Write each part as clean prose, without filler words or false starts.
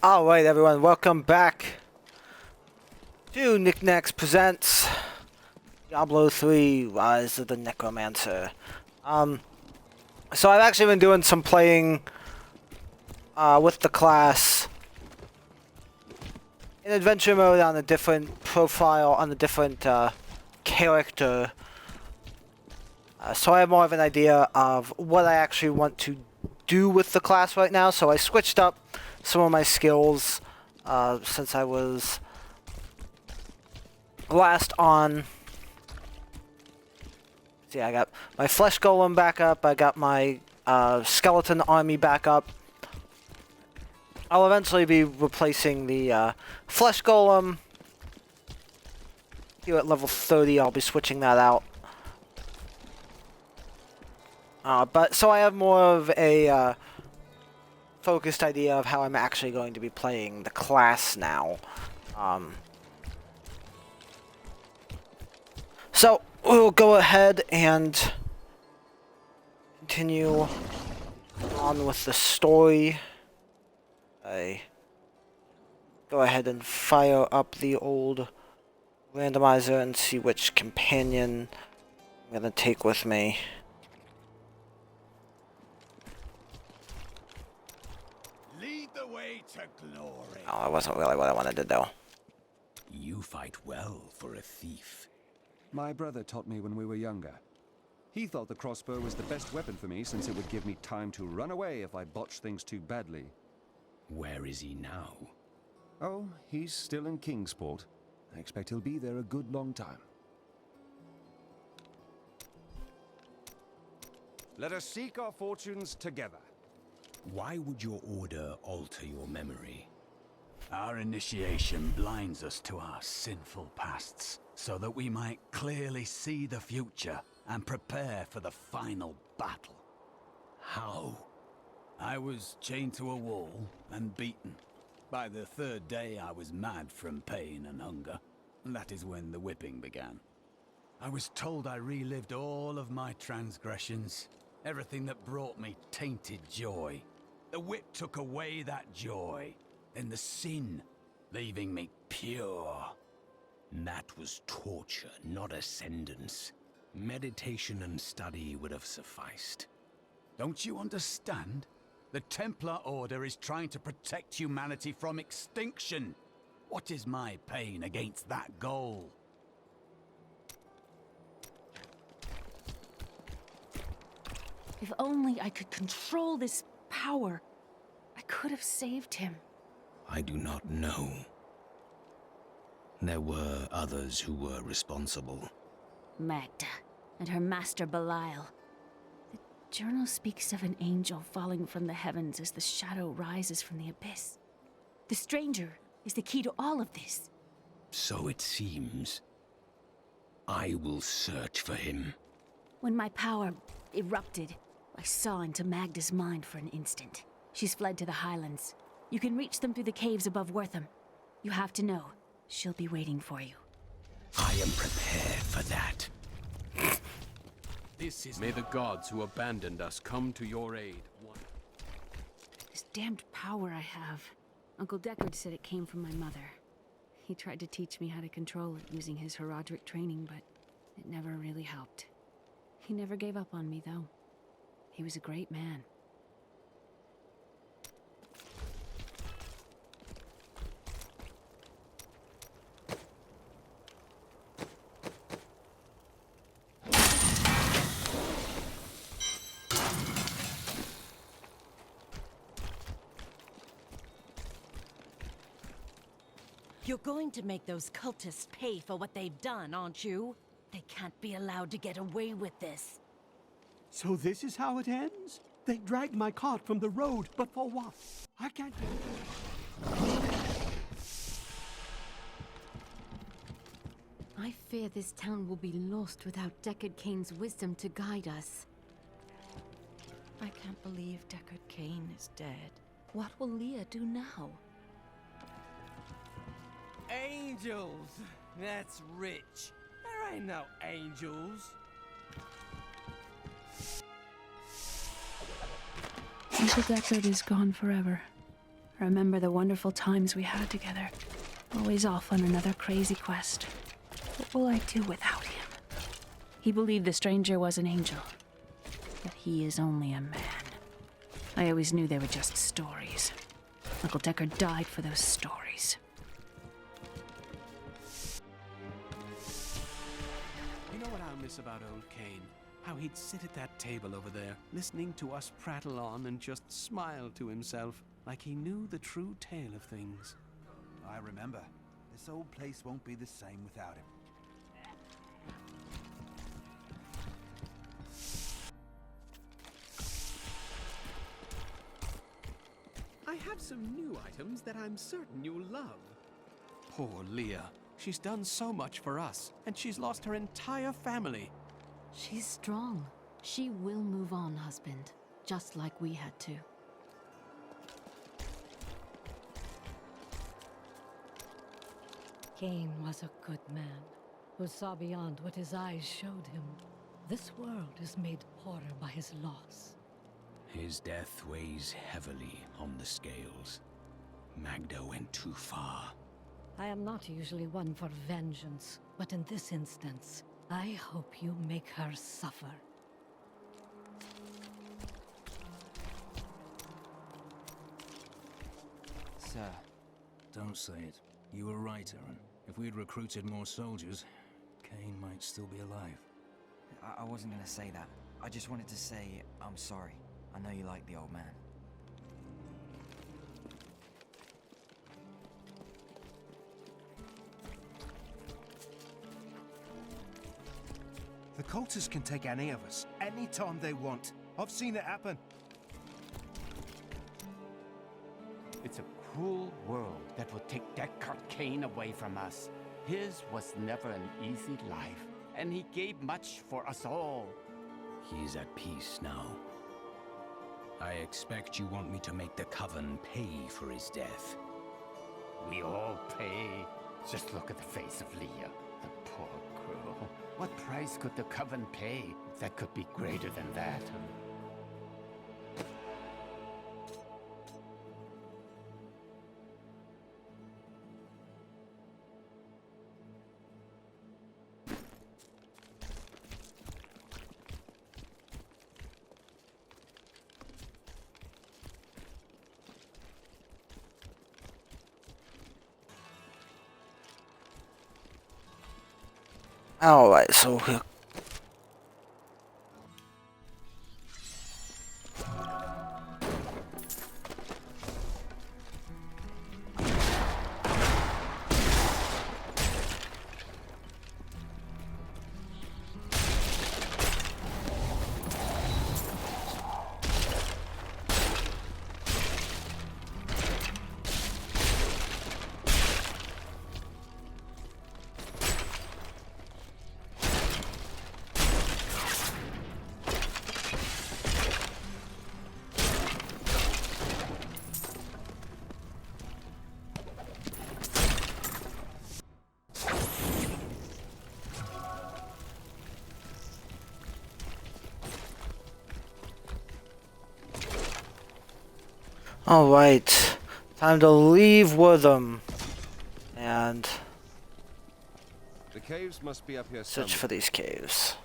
Alright everyone, welcome back to Nack presents Diablo 3 Rise of the Necromancer. So I've actually been doing some playing with the class in adventure mode on a different profile, on a different character. So I have more of an idea of what I actually want to do with the class right now, so I switched up some of my skills since I was last on. See, I got my flesh golem back up, I got my skeleton army back up. I'll eventually be replacing the flesh golem. Here at level 30, I'll be switching that out. But so I have more of a focused idea of how I'm actually going to be playing the class now. So we'll go ahead and continue on with the story. I go ahead and fire up the old randomizer and see which companion I'm gonna take with me. Lead the way to glory. Oh, that wasn't really what I wanted to do. You fight well for a thief. My brother taught me when we were younger. He thought the crossbow was the best weapon for me since it would give me time to run away if I botched things too badly. Where is he now? Oh, he's still in Kingsport. I expect he'll be there a good long time. Let us seek our fortunes together. Why would your order alter your memory? Our initiation blinds us to our sinful pasts, so that we might clearly see the future and prepare for the final battle. How? I was chained to a wall and beaten. By the third day I was mad from pain and hunger, and that is when the whipping began. I was told I relived all of my transgressions, everything that brought me tainted joy. The whip took away that joy, then the sin, leaving me pure. That was torture, not ascendance. Meditation and study would have sufficed. Don't you understand? The Templar Order is trying to protect humanity from extinction. What is my pain against that goal? If only I could control this power, I could have saved him. I do not know. There were others who were responsible. Magda and her master Belial. The journal speaks of an angel falling from the heavens as the shadow rises from the abyss. The stranger is the key to all of this. So it seems. I will search for him. When my power erupted, I saw into Magda's mind for an instant. She's fled to the highlands. You can reach them through the caves above Wortham. You have to know, she'll be waiting for you. I am prepared for that. May the gods who abandoned us come to your aid. This damned power I have. Uncle Deckard said it came from my mother. He tried to teach me how to control it using his Herodric training, but it never really helped. He never gave up on me, though. He was a great man. You're going to make those cultists pay for what they've done, aren't you? They can't be allowed to get away with this. So this is how it ends? They dragged my cart from the road, but for what? I can't... I fear this town will be lost without Deckard Cain's wisdom to guide us. I can't believe Deckard Cain is dead. What will Leah do now? Angels! That's rich. There ain't no angels. Uncle Deckard is gone forever. I remember the wonderful times we had together. Always off on another crazy quest. What will I do without him? He believed the stranger was an angel, but he is only a man. I always knew they were just stories. Uncle Deckard died for those stories. You know what I'll miss about old Kane? How he'd sit at that table over there, listening to us prattle on and just smile to himself, like he knew the true tale of things. I remember. This old place won't be the same without him. I have some new items that I'm certain you'll love. Poor Leah. She's done so much for us, and she's lost her entire family. She's strong. She will move on, husband. Just like we had to. Kane was a good man, who saw beyond what his eyes showed him. This world is made poorer by his loss. His death weighs heavily on the scales. Magda went too far. I am not usually one for vengeance, but in this instance, I hope you make her suffer. Sir, don't say it. You were right, Aaron. If we'd recruited more soldiers, Kane might still be alive. I wasn't gonna say that. I just wanted to say I'm sorry. I know you like the old man. The cultists can take any of us, anytime they want. I've seen it happen. It's a cruel world that will take Deckard Kane away from us. His was never an easy life, and he gave much for us all. He's at peace now. I expect you want me to make the Coven pay for his death. We all pay. Just look at the face of Leah, the poor girl. What price could the Coven pay that could be greater than that? Alright, so we'll Alright, time to leave Wortham and The caves must be up here search somewhere. for these caves.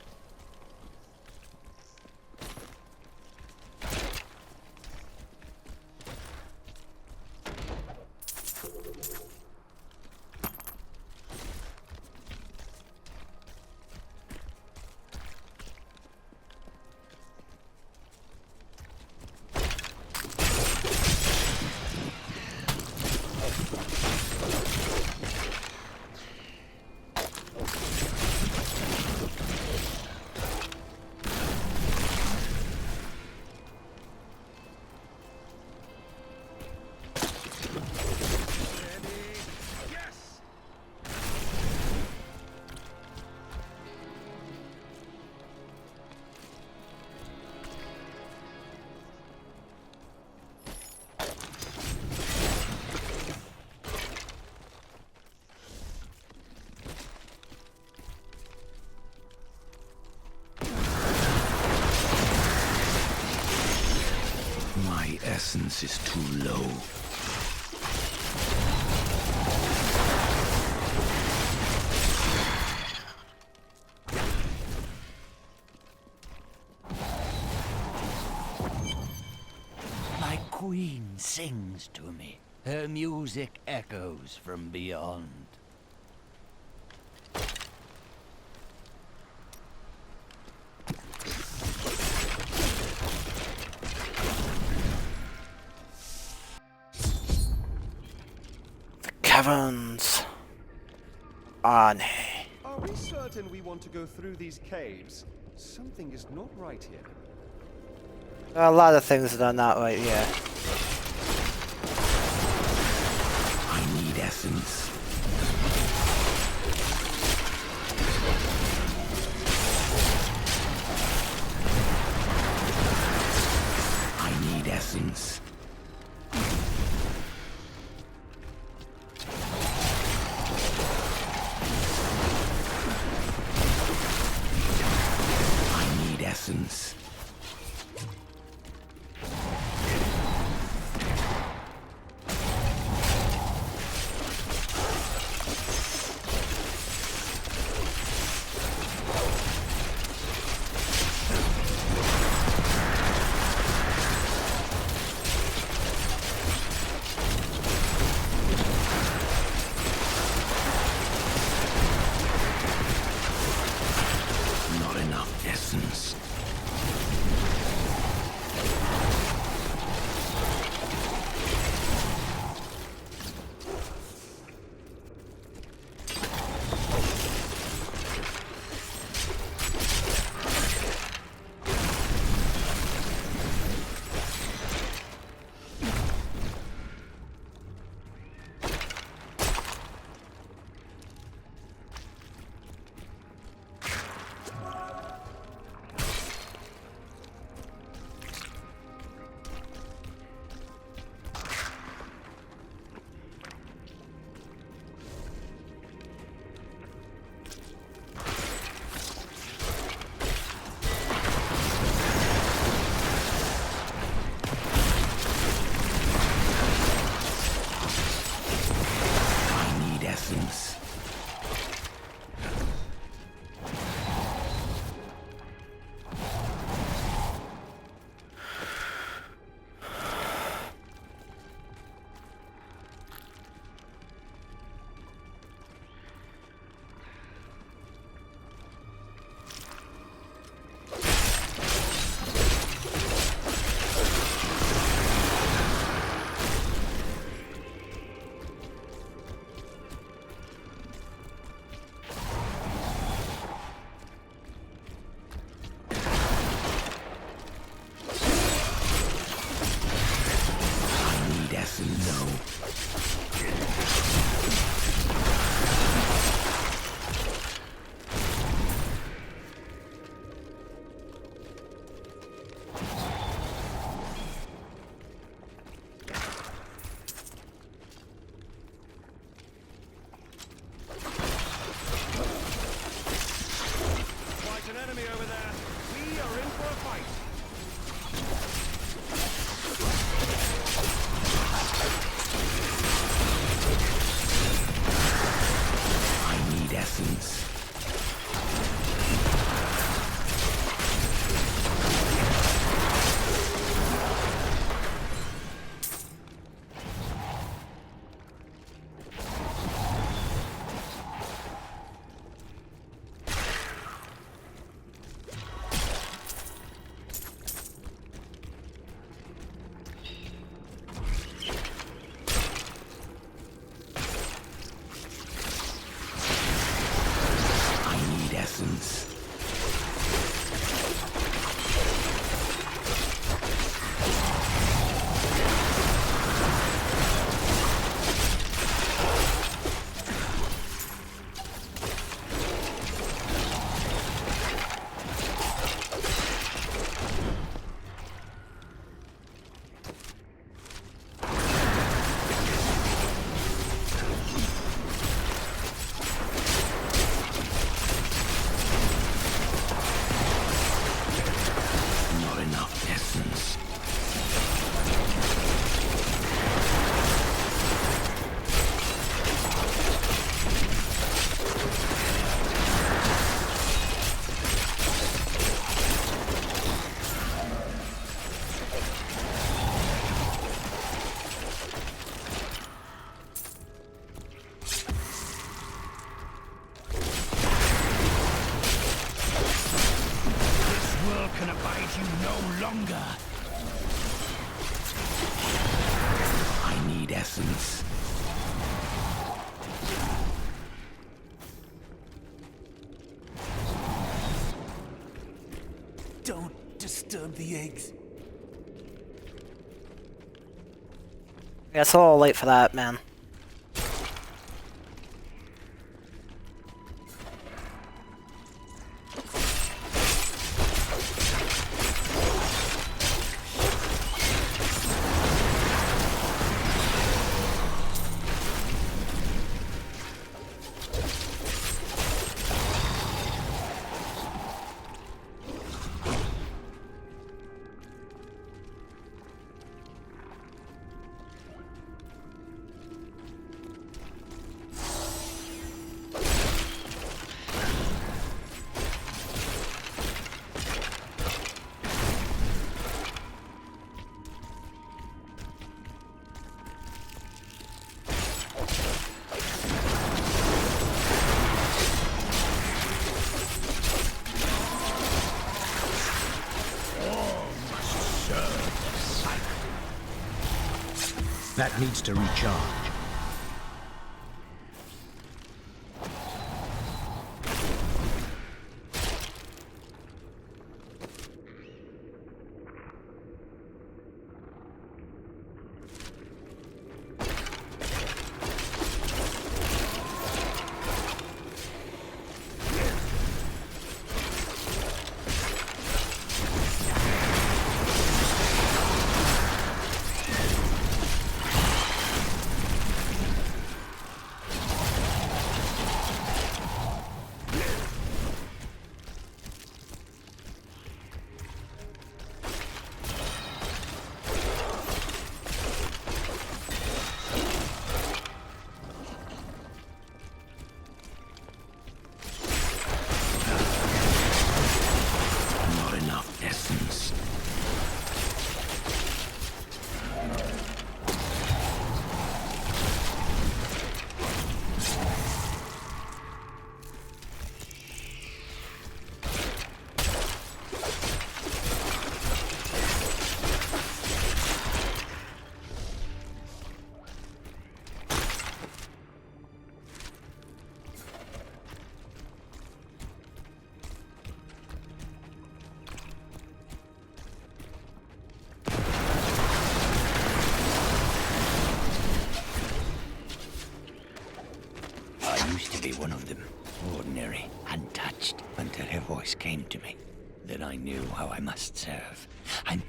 My essence is too low. queen sings to me. Her music echoes from beyond. The caverns. Ah, nay. Are we certain we want to go through these caves? Something is not right here. There are a lot of things that are not right here. I need essence. I need essence. I need essence. Not enough essence. I need essence. I need essence. No. Quite an enemy over there. We are in for a fight. essence. Don't disturb the eggs. Yeah, it's a little late for that, man. That needs to recharge. Be one of them, ordinary, untouched, until her voice came to me. Then I knew how I must serve. I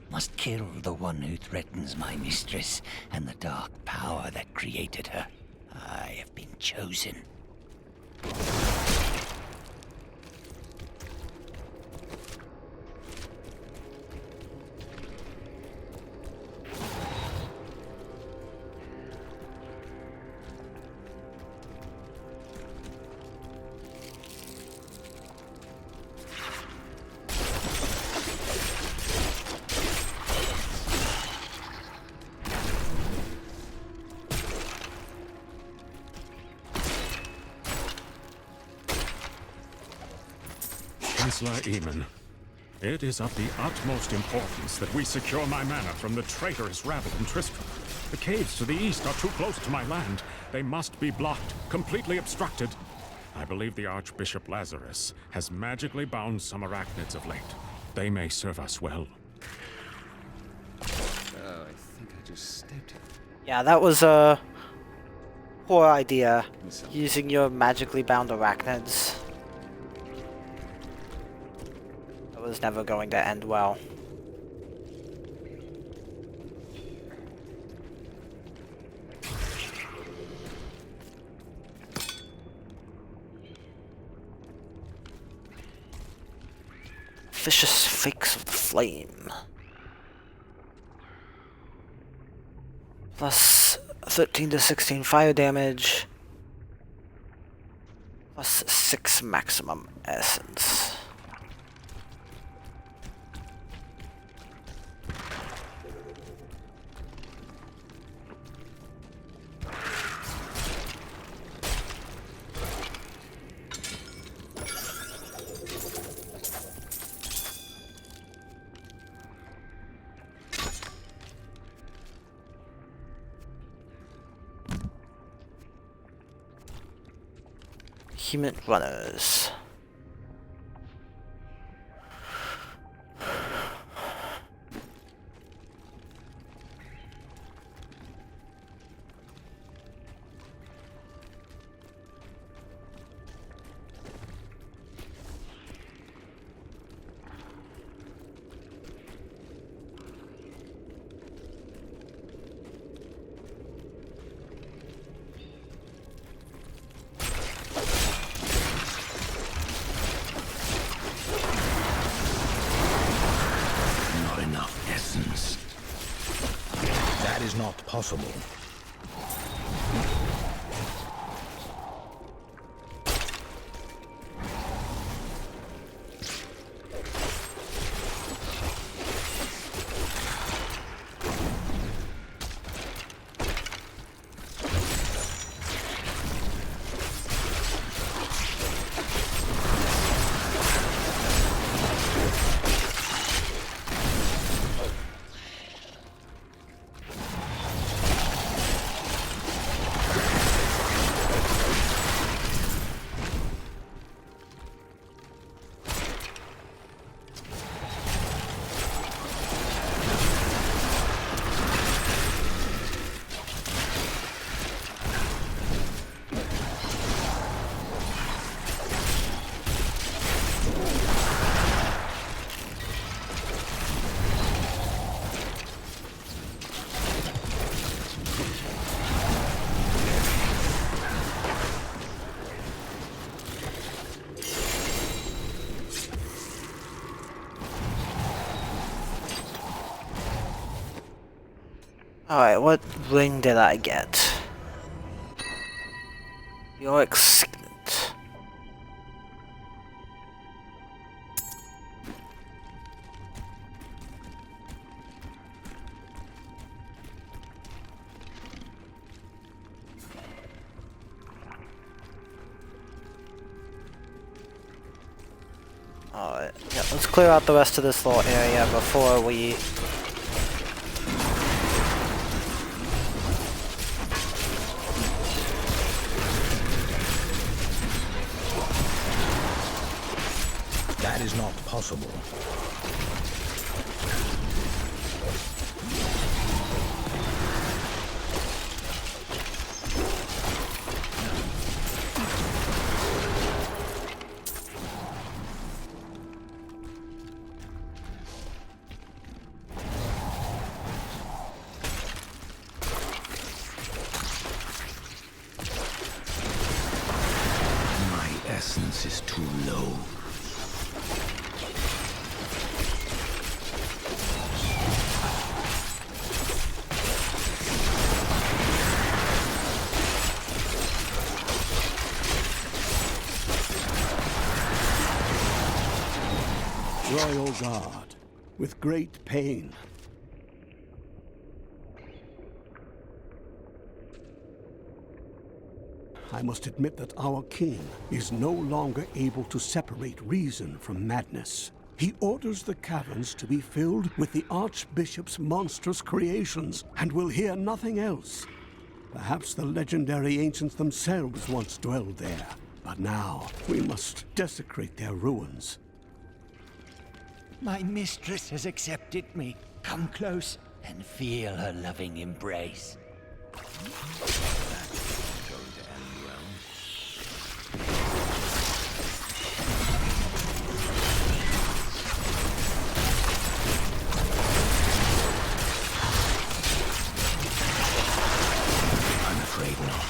must kill the one who threatens my mistress and the dark power that created her. I have been chosen. Chancellor Eamon, it is of the utmost importance that we secure my manor from the traitorous rabble in Tristram. The caves to the east are too close to my land. They must be blocked, completely obstructed. I believe the Archbishop Lazarus has magically bound some arachnids of late. They may serve us well. Oh, I think I just stepped. Yeah, that was a poor idea, using your magically bound arachnids. That was never going to end well. Vicious Freaks of the Flame. Plus 13 to 16 fire damage. Plus 6 maximum essence. document runners. Not possible. Alright, what ring did I get? Yorick Signet. Alright, yeah, let's clear out the rest of this little area before we Is not possible. My essence is too low. Royal Guard, with great pain. I must admit that our king is no longer able to separate reason from madness. He orders the caverns to be filled with the Archbishop's monstrous creations, and will hear nothing else. Perhaps the legendary ancients themselves once dwelled there, but now we must desecrate their ruins. My mistress has accepted me. Come close and feel her loving embrace. I'm afraid not.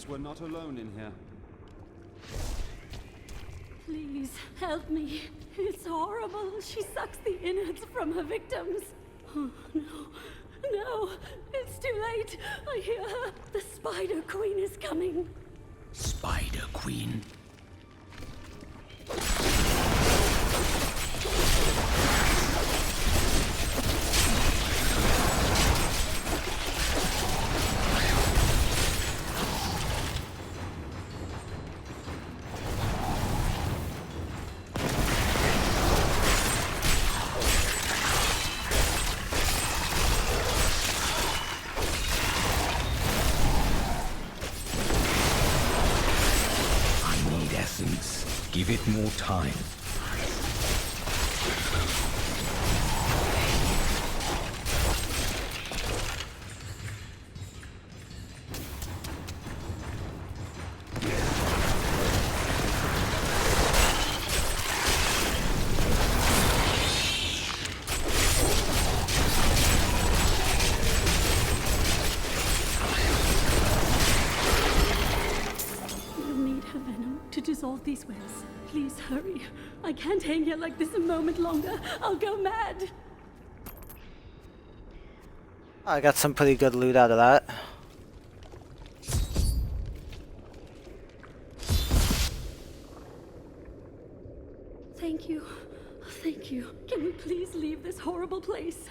We're not alone in here. Please, help me. It's horrible. She sucks the innards from her victims. Oh, no. No. It's too late. I hear her. The Spider Queen is coming. Spider Queen? more time. Dissolve these webs. Please hurry. I can't hang here like this a moment longer. I'll go mad. I got some pretty good loot out of that. Thank you. Thank you. Can we please leave this horrible place?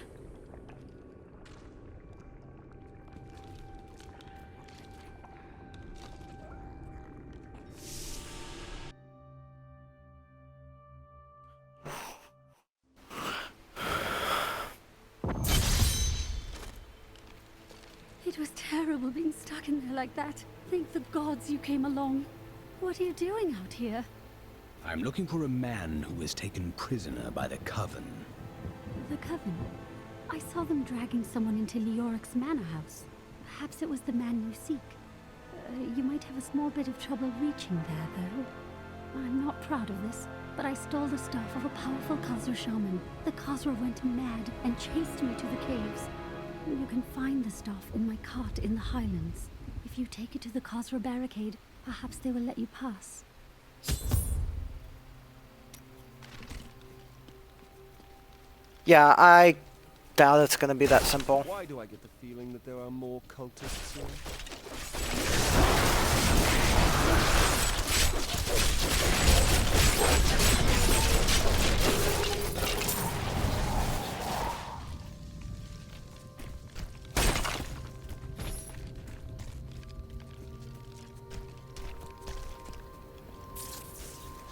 It was terrible being stuck in there like that. Thank the gods you came along. What are you doing out here? I'm looking for a man who was taken prisoner by the Coven. The Coven? I saw them dragging someone into Leoric's manor house. Perhaps it was the man you seek. You might have a small bit of trouble reaching there, though. I'm not proud of this, but I stole the staff of a powerful Khazra shaman. The Khazra went mad and chased me to the caves. You can find the staff in my cart in the Highlands. If you take it to the Khazra barricade, perhaps they will let you pass. Yeah, I doubt it's gonna be that simple. Why do I get the feeling that there are more cultists here?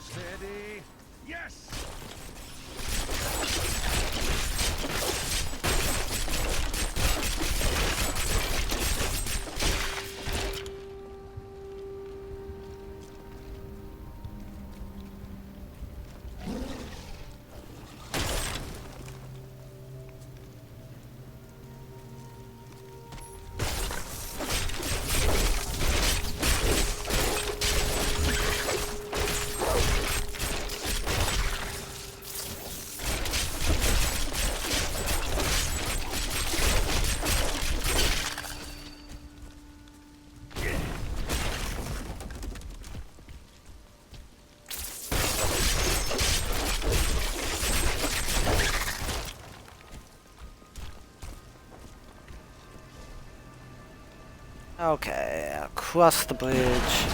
Steady. Yes! Okay, across the bridge.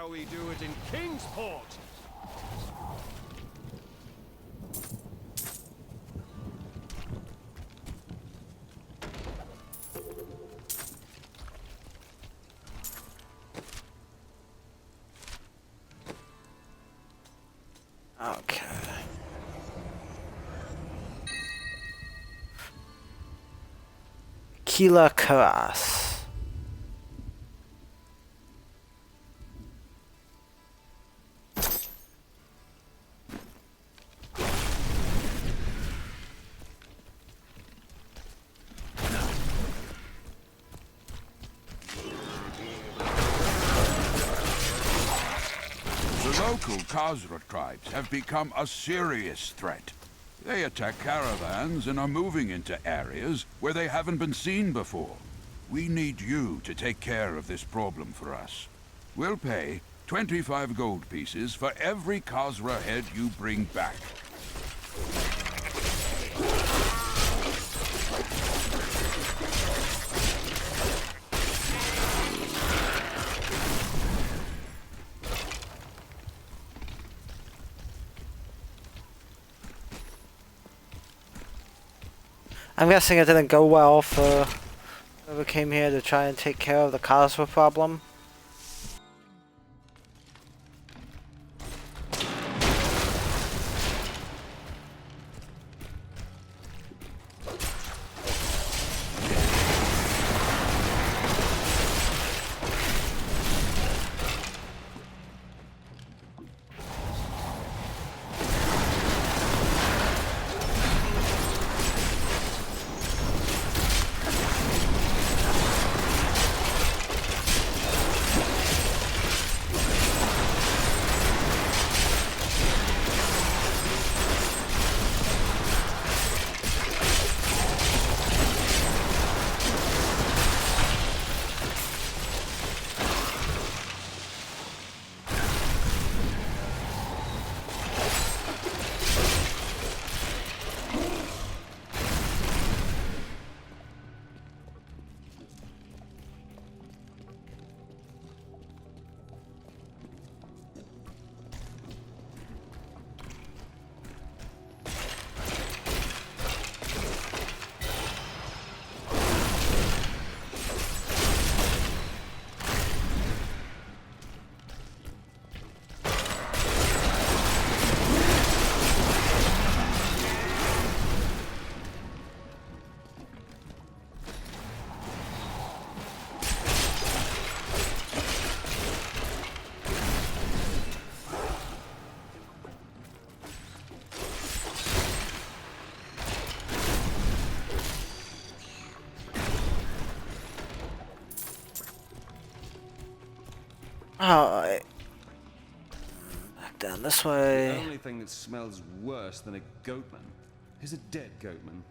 how we do it in Kingsport. Okay. Kila Karas. The local Khazra tribes have become a serious threat. They attack caravans and are moving into areas where they haven't been seen before. We need you to take care of this problem for us. We'll pay 25 gold pieces for every Khazra head you bring back. I'm guessing it didn't go well for whoever came here to try and take care of the Khazra problem. Alright. Back down this way. The only thing that smells worse than a goatman is a dead goatman.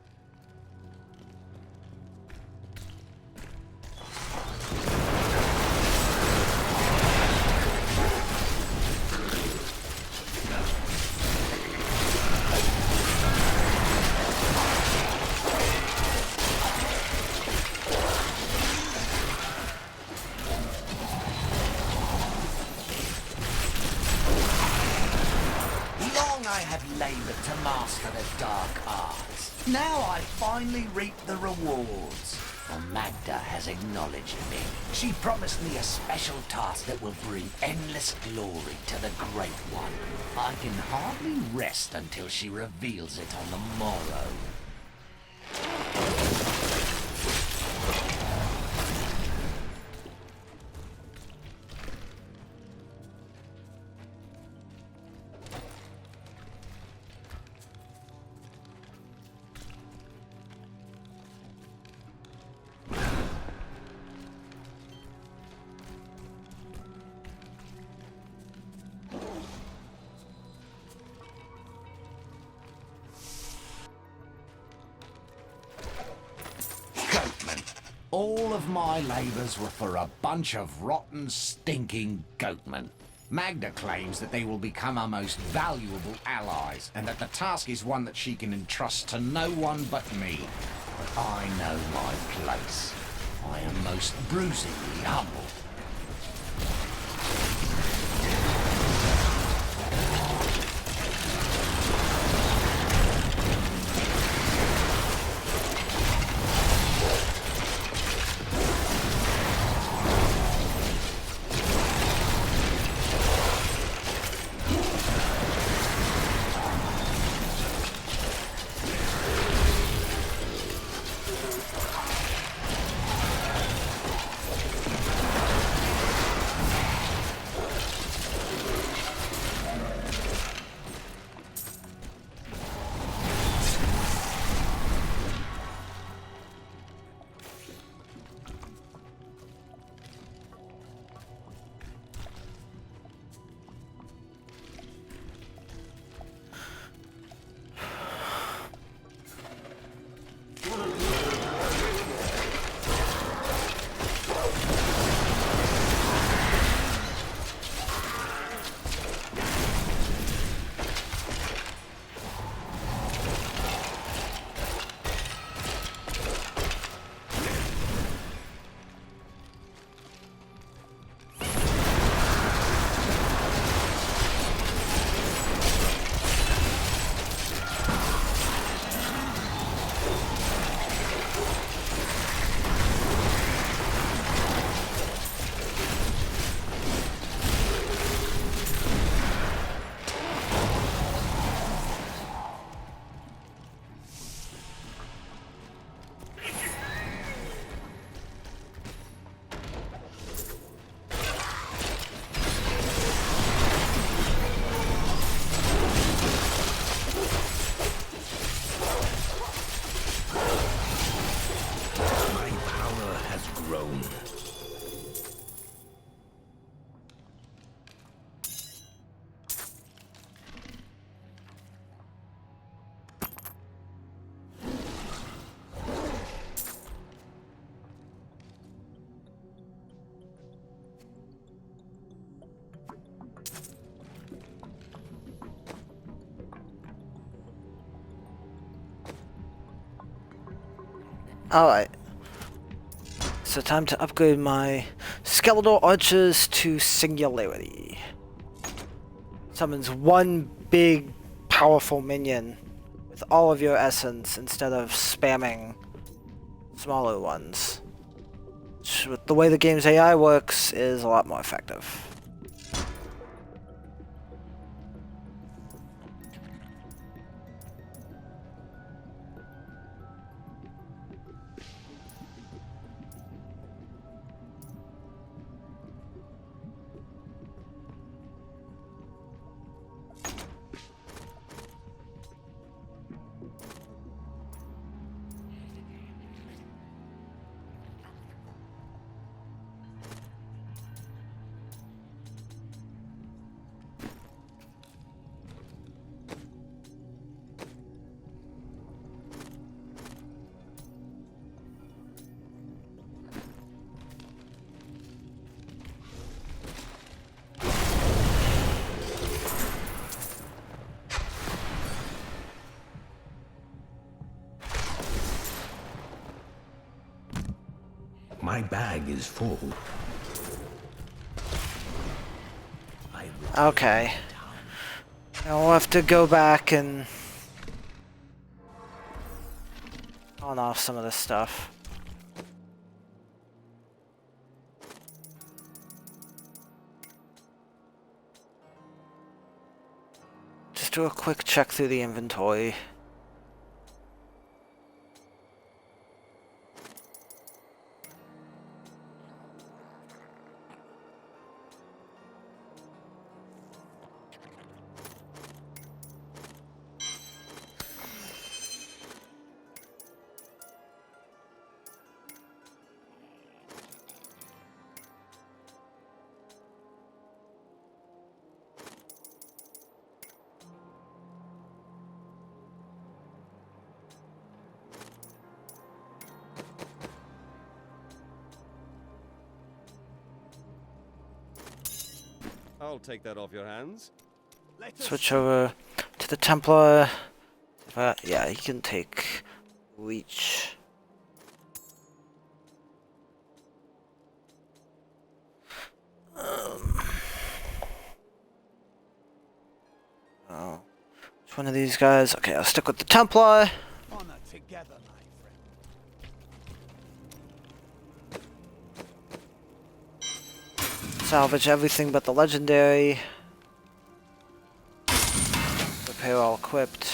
I have laboured to master the dark arts. Now I finally reap the rewards. For Magda has acknowledged me. She promised me a special task that will bring endless glory to the Great One. I can hardly rest until she reveals it on the morrow. All of my labours were for a bunch of rotten, stinking goatmen. Magda claims that they will become our most valuable allies, and that the task is one that she can entrust to no one but me. But I know my place. I am most bruisingly humble. Alright. So time to upgrade my skeletal archers to singularity. Summons one big, powerful minion with all of your essence instead of spamming smaller ones. Which, with the way the game's AI works, is a lot more effective. My bag is full. Okay. Now we'll have to go back and on off some of this stuff. Just do a quick check through the inventory. I'll take that off your hands. Switch over to the Templar. Yeah, he can take Leech. Oh, which one of these guys? Okay, I'll stick with the Templar. Honor together, my friend. Salvage everything but the legendary. Repair all equipped.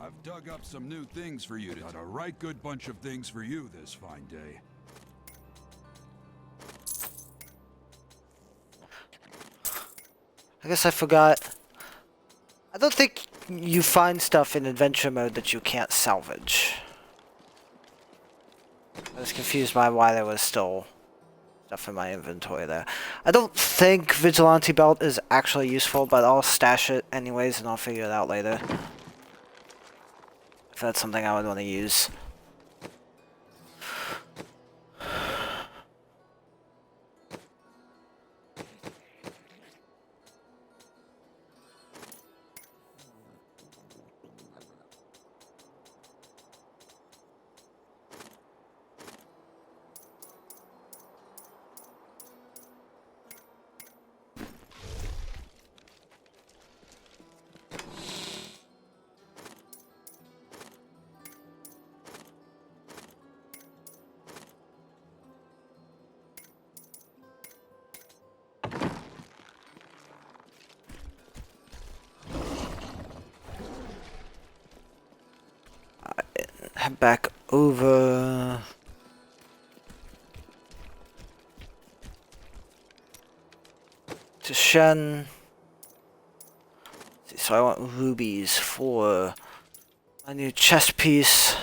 I've dug up some new things for you. Got a right good bunch of things for you this fine day. I guess I forgot. I don't think you find stuff in adventure mode that you can't salvage. I was confused by why there was still stuff in my inventory there. I don't think Vigilante Belt is actually useful, but I'll stash it anyways and I'll figure it out later. If that's something I would want to use. Head back over. To Shen. So I want rubies for my new chest piece.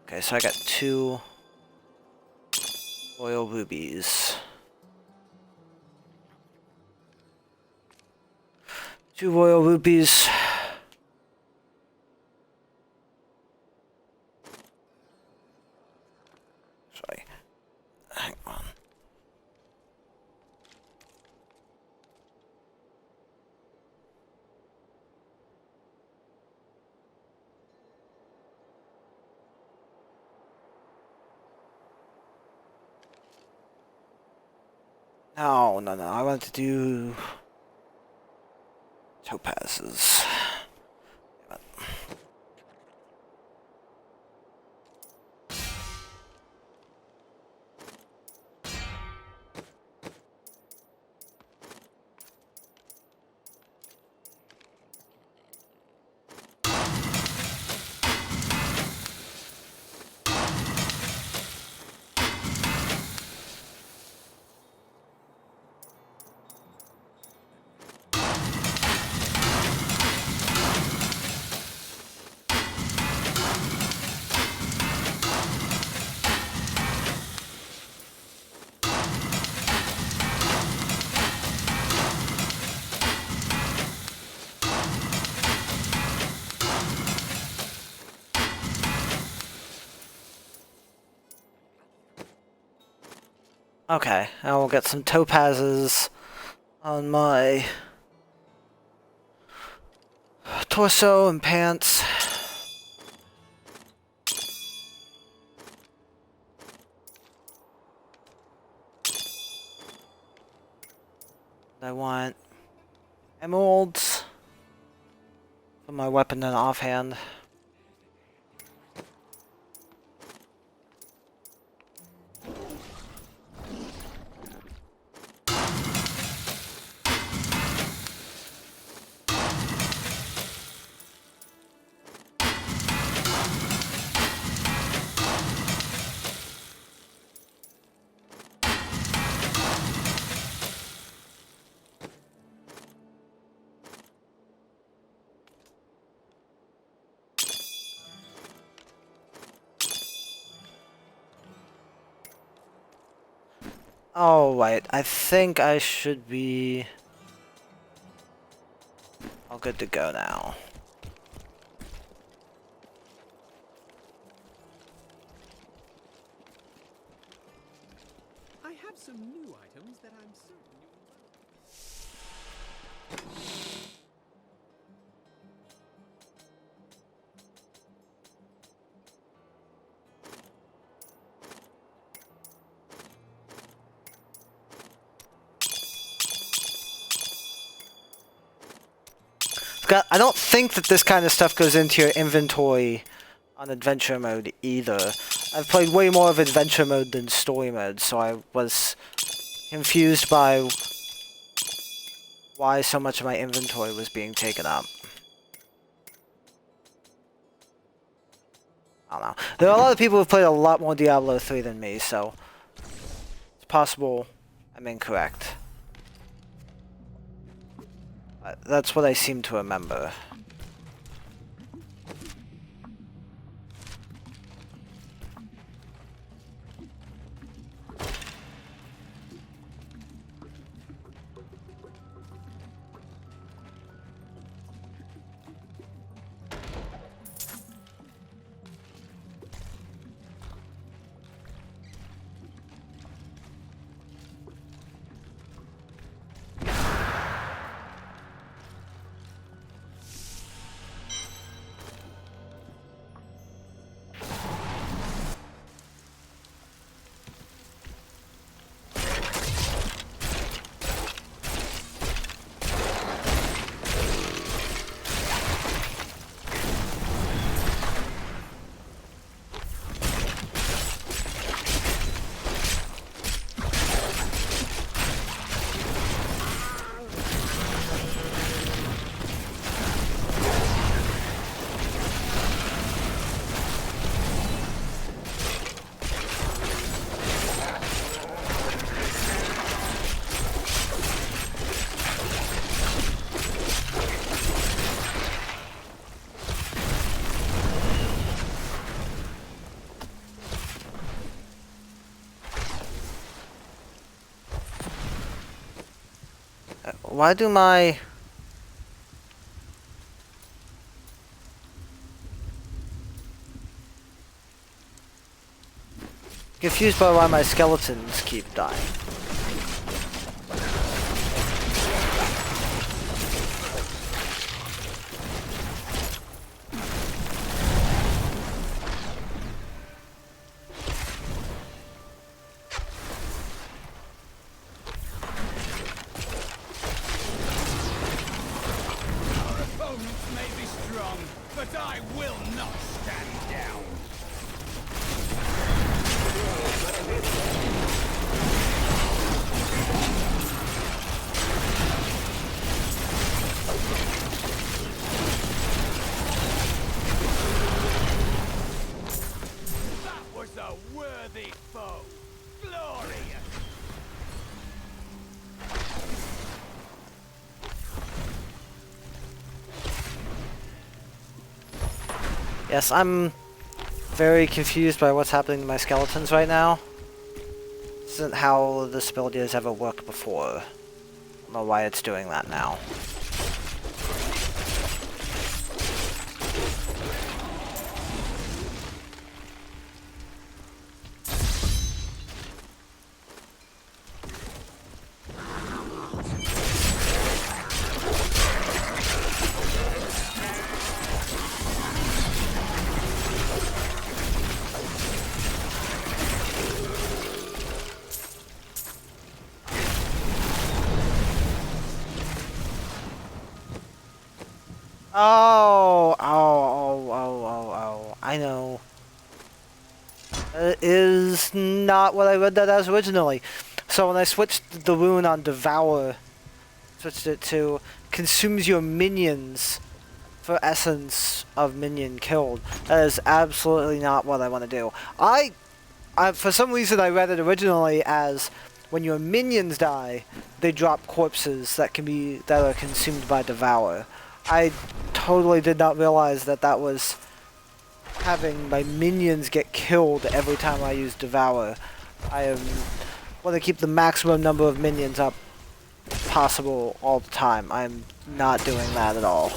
Okay, so I got 2 royal rubies. 2 royal rubies. Sorry. Hang on. No. I want to do topazes. Okay, I will get some topazes on my torso and pants. I want emeralds for my weapon and offhand. Oh, right. I think I should be all good to go now. I have some new items that I'm certain I don't think that this kind of stuff goes into your inventory on adventure mode either. I've played way more of adventure mode than story mode, so I was confused by why so much of my inventory was being taken up. I don't know. There are a lot of people who've played a lot more Diablo 3 than me, so it's possible I'm incorrect. That's what I seem to remember. Why do my... Confused by why my skeletons keep dying. Yes, I'm very confused by what's happening to my skeletons right now. This isn't how this ability has ever worked before. I don't know why it's doing that now. Oh, I know. It is not what I read that as originally. So when I switched the rune on Devour, switched it to consumes your minions for essence of minion killed. That is absolutely not what I want to do. I for some reason I read it originally as when your minions die, they drop corpses that are consumed by Devour. I totally did not realize that that was having my minions get killed every time I use Devour. I want to keep the maximum number of minions up possible all the time. I'm not doing that at all.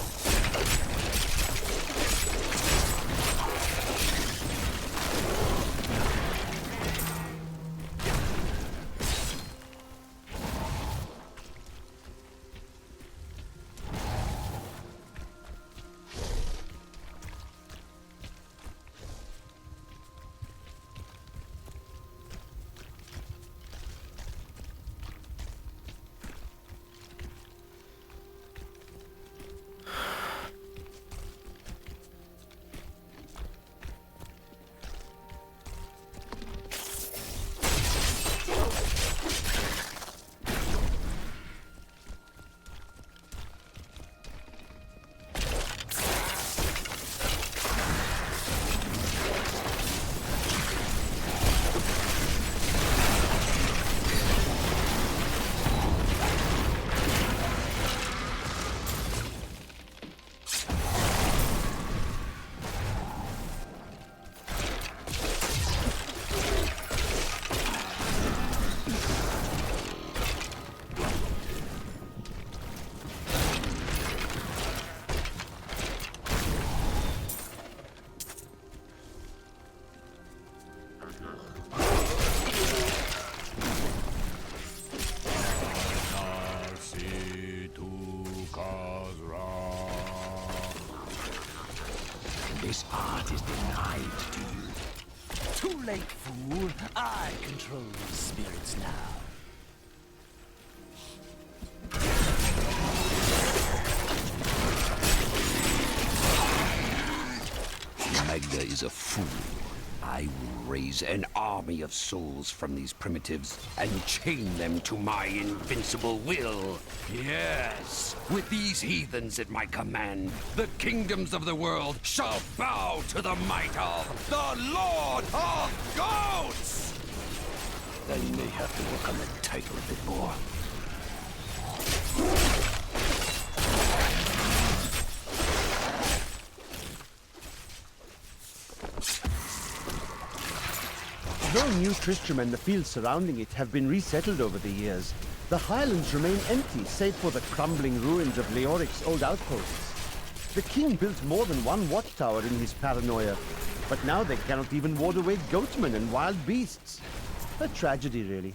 late, fool. I control these spirits now. Magda is a fool. I will raise an army of souls from these primitives and chain them to my invincible will. Yes, with these heathens at my command, the kingdoms of the world shall bow to the might of the Lord of Goats! I may have to work on the title a bit more. Though New Tristram and the fields surrounding it have been resettled over the years, the highlands remain empty save for the crumbling ruins of Leoric's old outposts. The king built more than one watchtower in his paranoia, but now they cannot even ward away goatmen and wild beasts. A tragedy, really.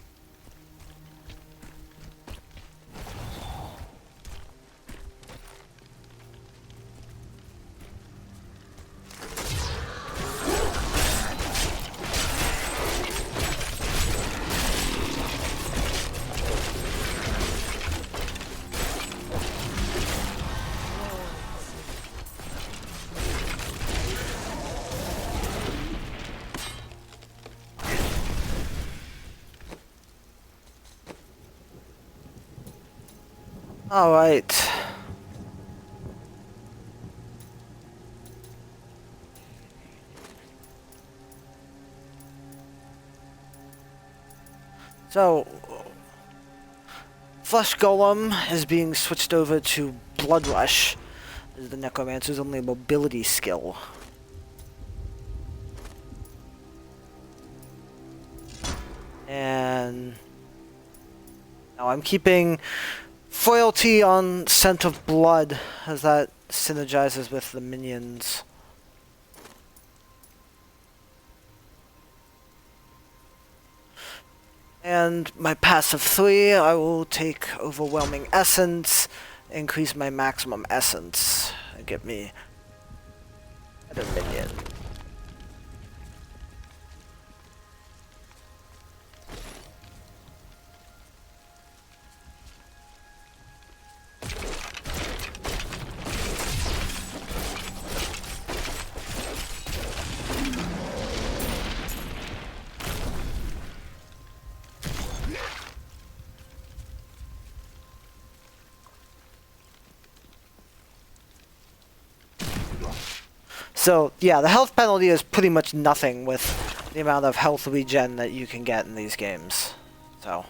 All right. So, Flesh Golem is being switched over to Blood Rush as the Necromancer's only mobility skill. And now I'm keeping Frailty on Scent of Blood, as that synergizes with the minions. And my passive 3, I will take Overwhelming Essence, increase my maximum essence, and get me a minion. So, yeah, the health penalty is pretty much nothing with the amount of health regen that you can get in these games. So.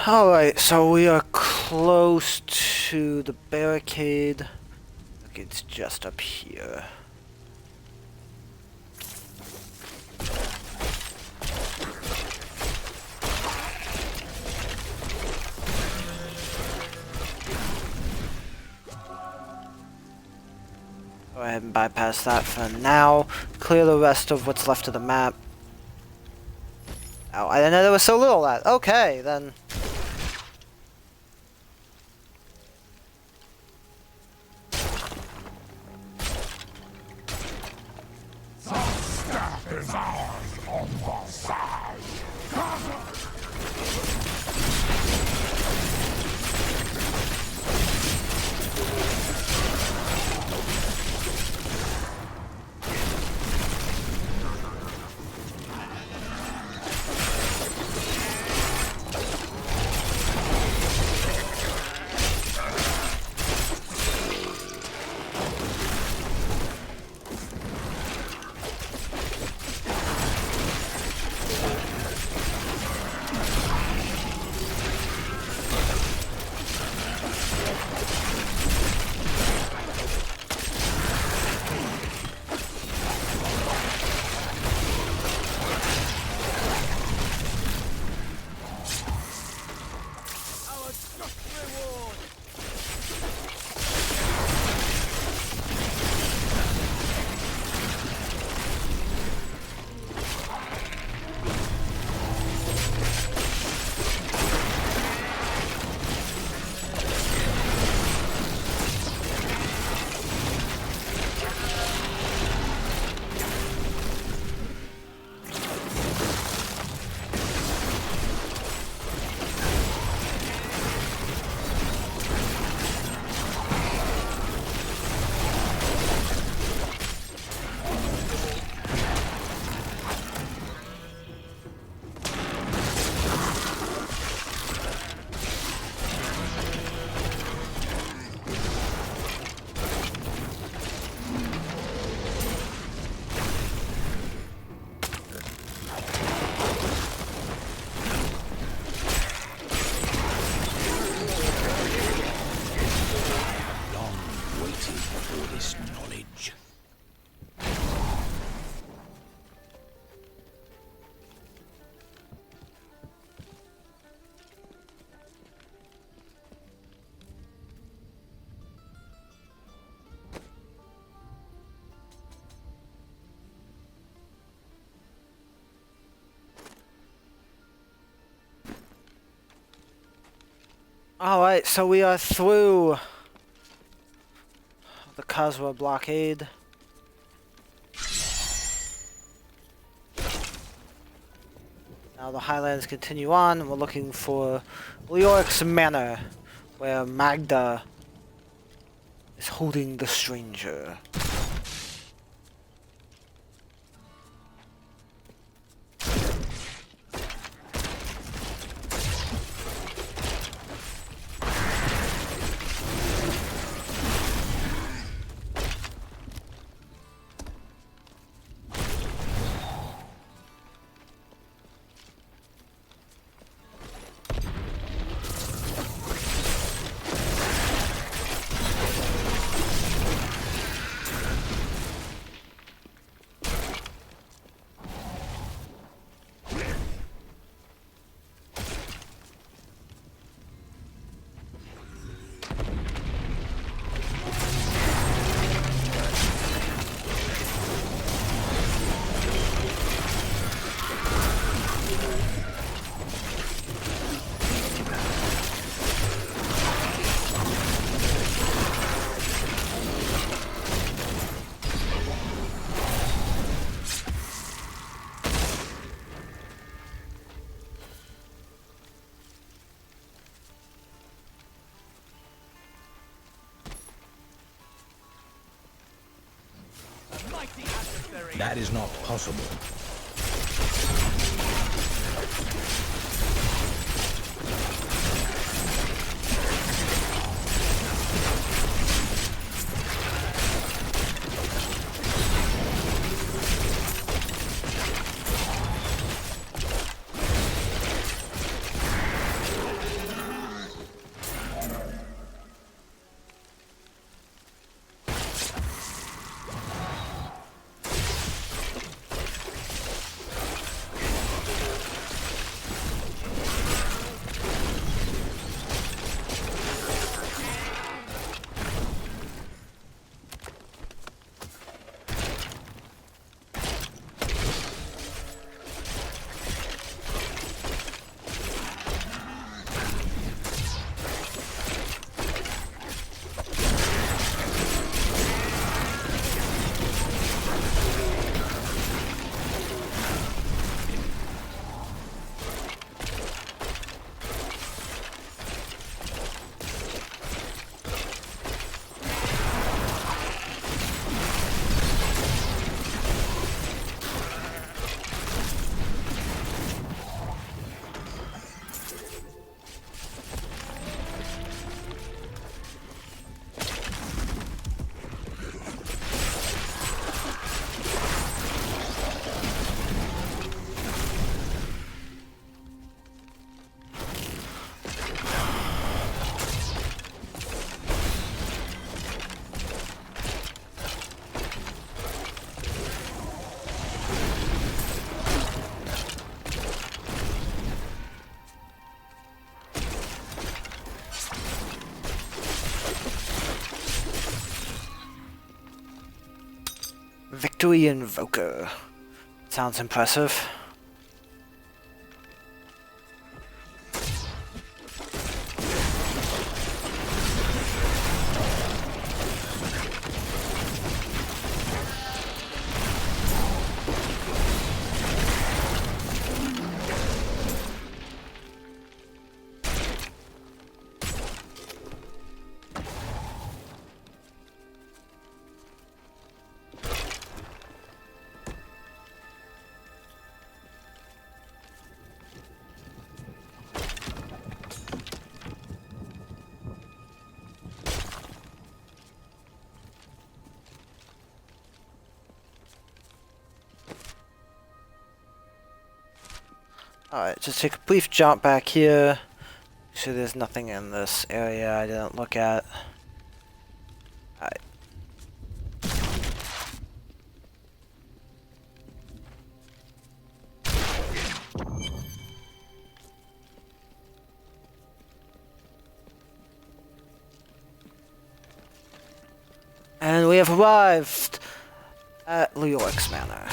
Alright, so we are close to the barricade. Look, it's just up here. Go ahead and bypass that for now. Clear the rest of what's left of the map. Oh, I didn't know there was so little of that. Okay, then. Staff is ours on the side. Alright, so we are through the Kazra blockade. Now the Highlands continue on, and we're looking for Leoric's Manor, where Magda is holding the stranger. That is not possible. Victory Invoker. Sounds impressive. Alright, just take a brief jump back here. Make sure there's nothing in this area I didn't look at. Alright. And we have arrived at Leoric's Manor.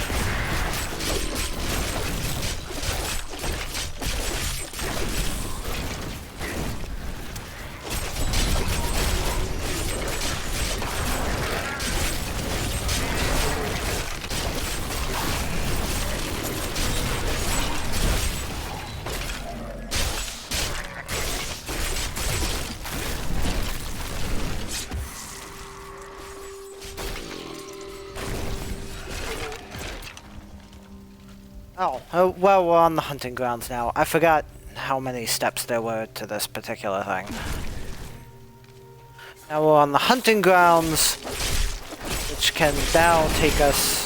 Oh, well, we're on the hunting grounds now. I forgot how many steps there were to this particular thing. Now we're on the hunting grounds, which can now take us...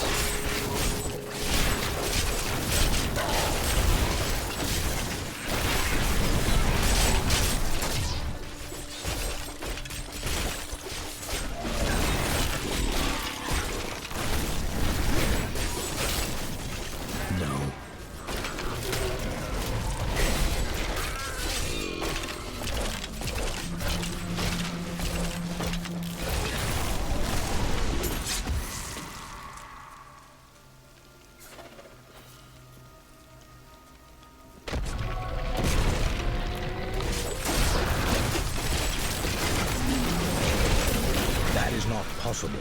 Possible.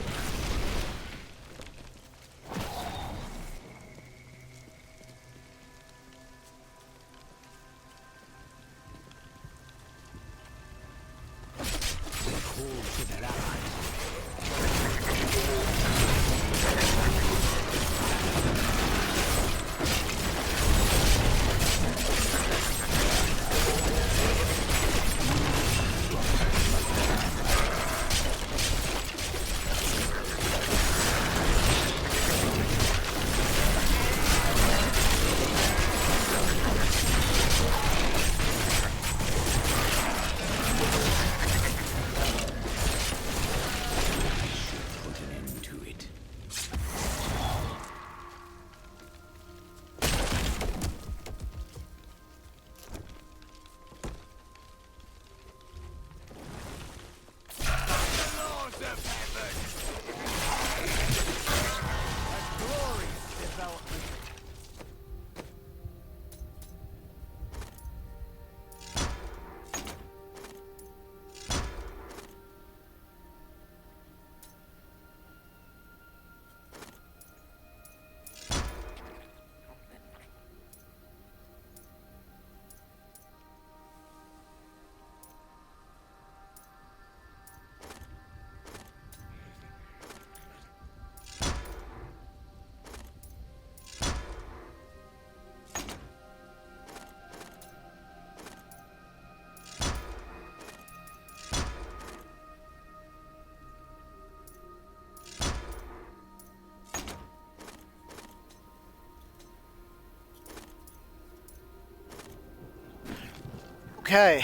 Okay.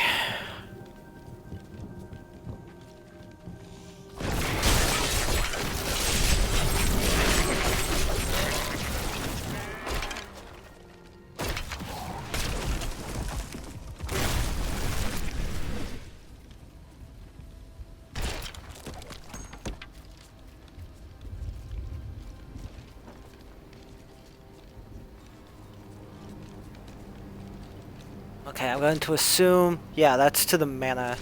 Okay, I'm going to assume, yeah, that's to the manor.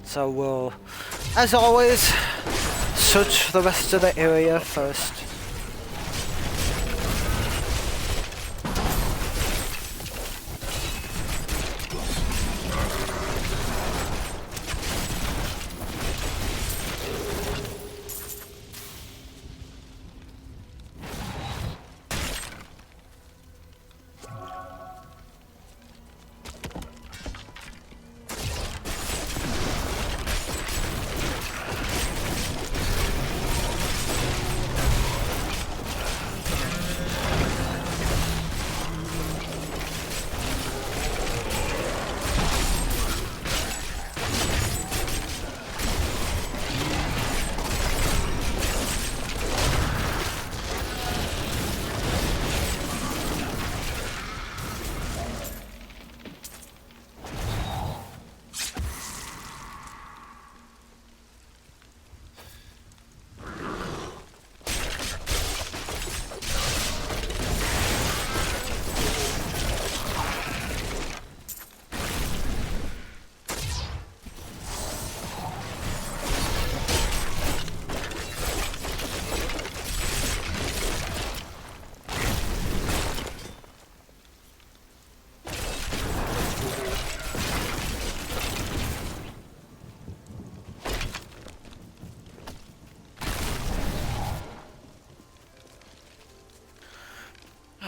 So we'll, as always, search the rest of the area first.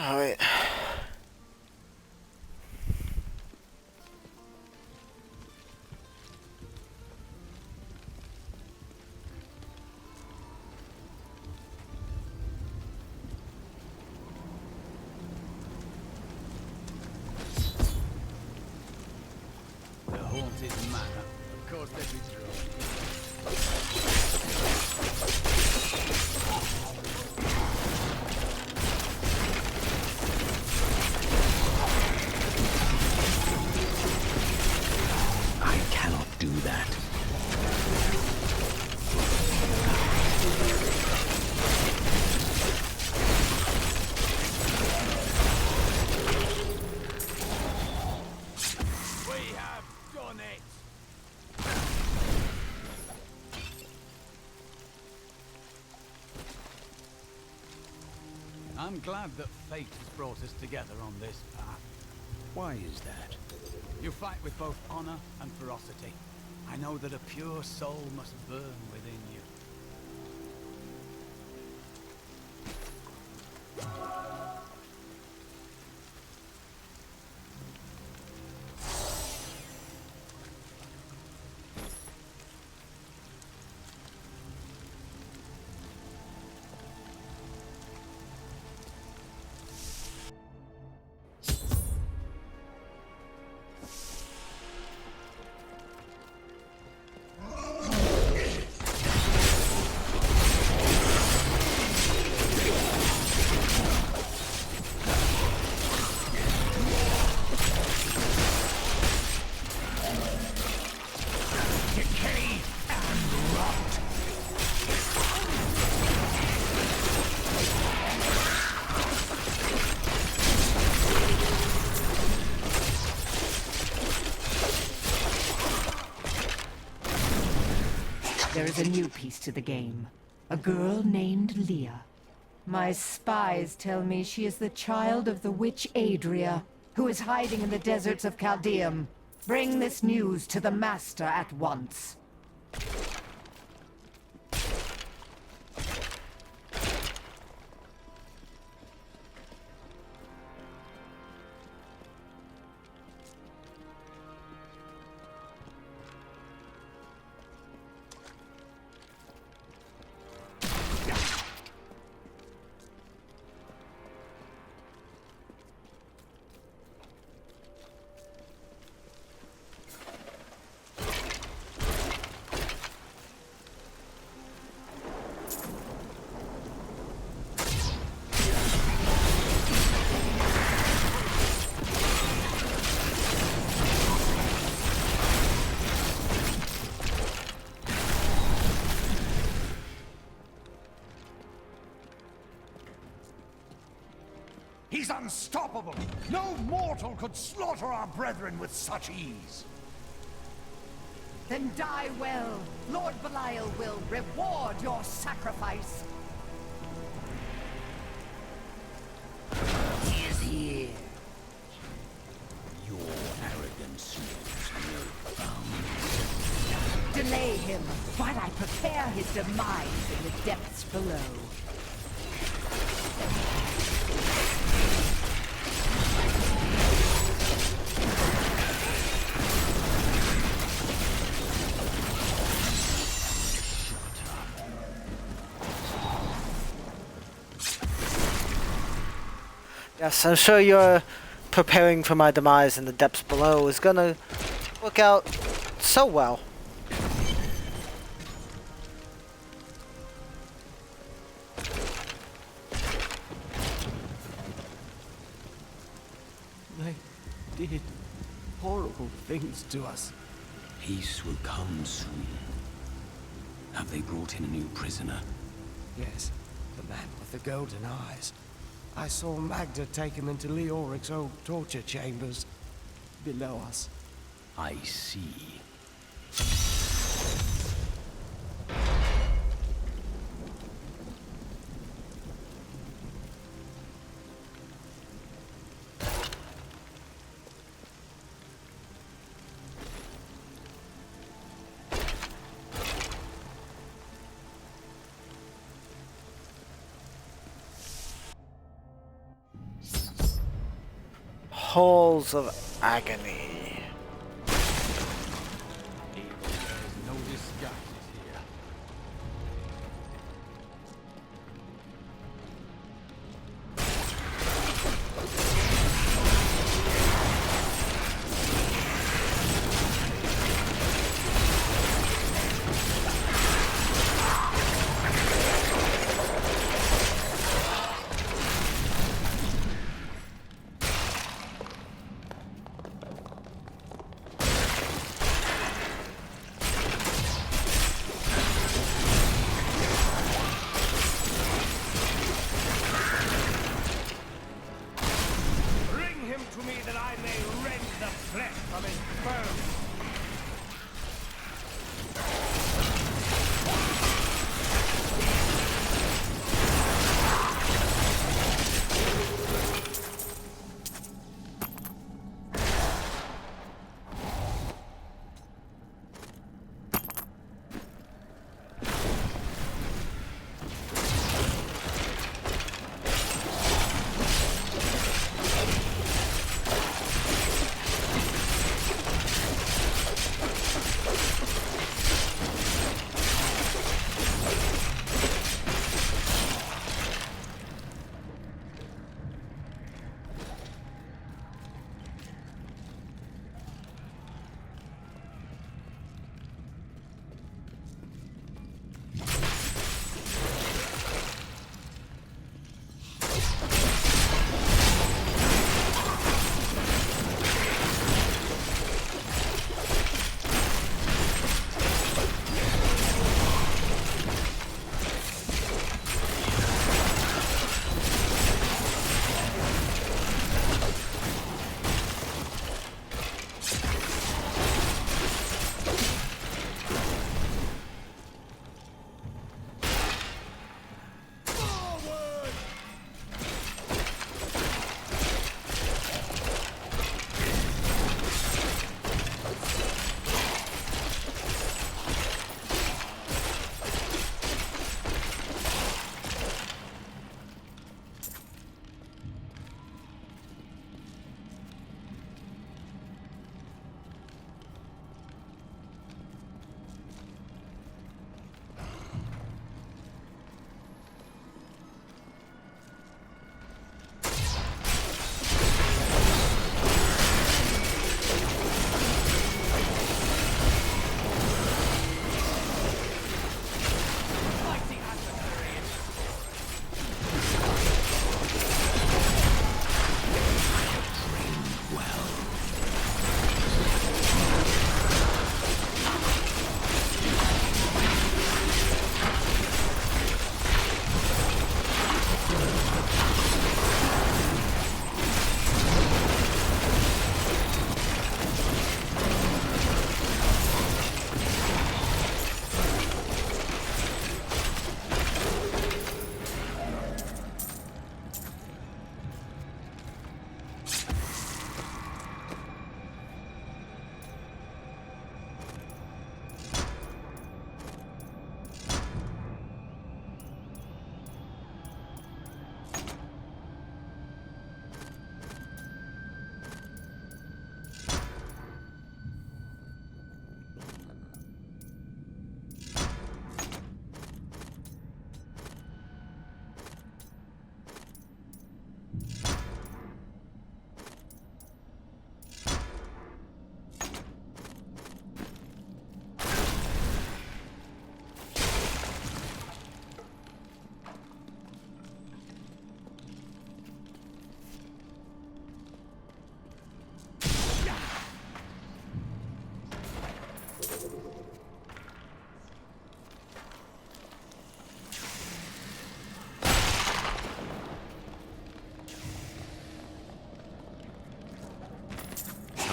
Alright. The haunted manor. Of course they'd be true. I cannot do that. We have done it! I'm glad that fate has brought us together on this path. Why is that? You fight with both honor and ferocity. I know that a pure soul must burn within you. There is a new piece to the game. A girl named Leah. My spies tell me she is the child of the witch Adria, who is hiding in the deserts of Chaldeum. Bring this news to the Master at once. He's unstoppable! No mortal could slaughter our brethren with such ease! Then die well. Lord Belial will reward your sacrifice. He is here. Your arrogance knows no bounds. Delay him while I prepare his demise in the depths below. Yes, I'm sure your preparing for my demise in the depths below is gonna work out so well. They did horrible things to us. Peace will come soon. Have they brought in a new prisoner? Yes, the man with the golden eyes. I saw Magda take him into Leoric's old torture chambers below us. I see. Halls of Agony. There's no disguises here.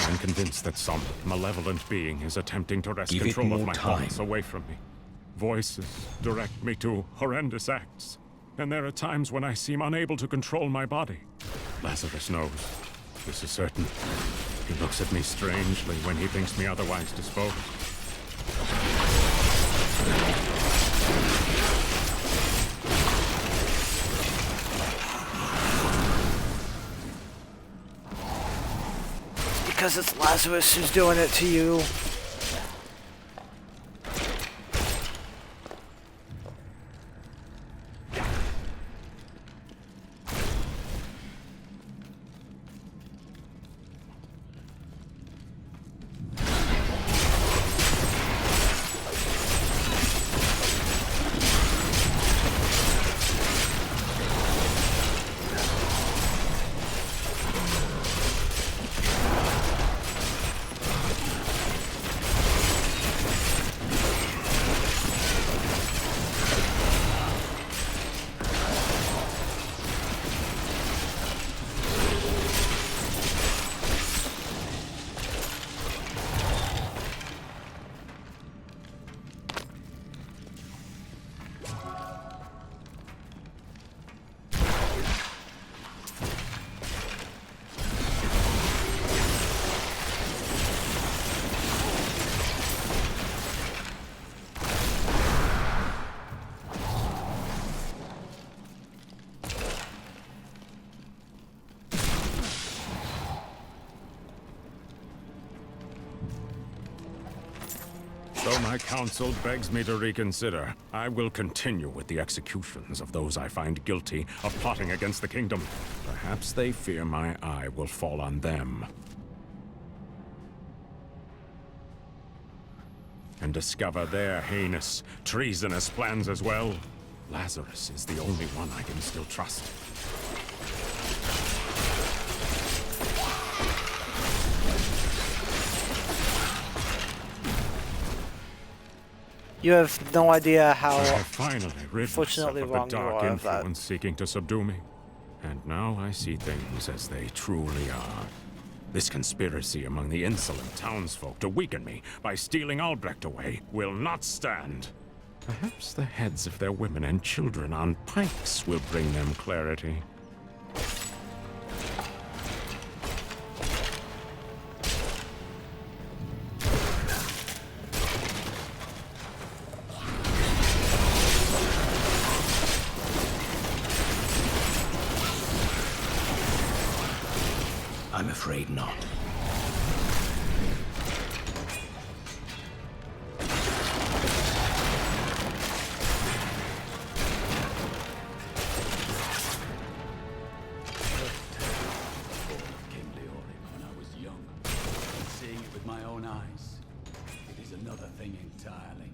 I'm convinced that some malevolent being is attempting to wrest Give it control of more my time. thoughts away from me. Voices direct me to horrendous acts, and there are times when I seem unable to control my body. Lazarus knows. This is certain. He looks at me strangely when he thinks me otherwise disposed. Because it's Lazarus who's doing it to you. Though my counsel begs me to reconsider, I will continue with the executions of those I find guilty of plotting against the kingdom. Perhaps they fear my eye will fall on them. And discover their heinous, treasonous plans as well. Lazarus is the only one I can still trust. You have no idea how I have finally rid myself fortunately of the wrong you dark are of that. influence seeking to subdue me. And now I see things as they truly are. This conspiracy among the insolent townsfolk to weaken me by stealing Albrecht away will not stand. Perhaps the heads of their women and children on pikes will bring them clarity. I'm afraid not. King Leoric when I was young. Seeing it with my own eyes, it is another thing entirely.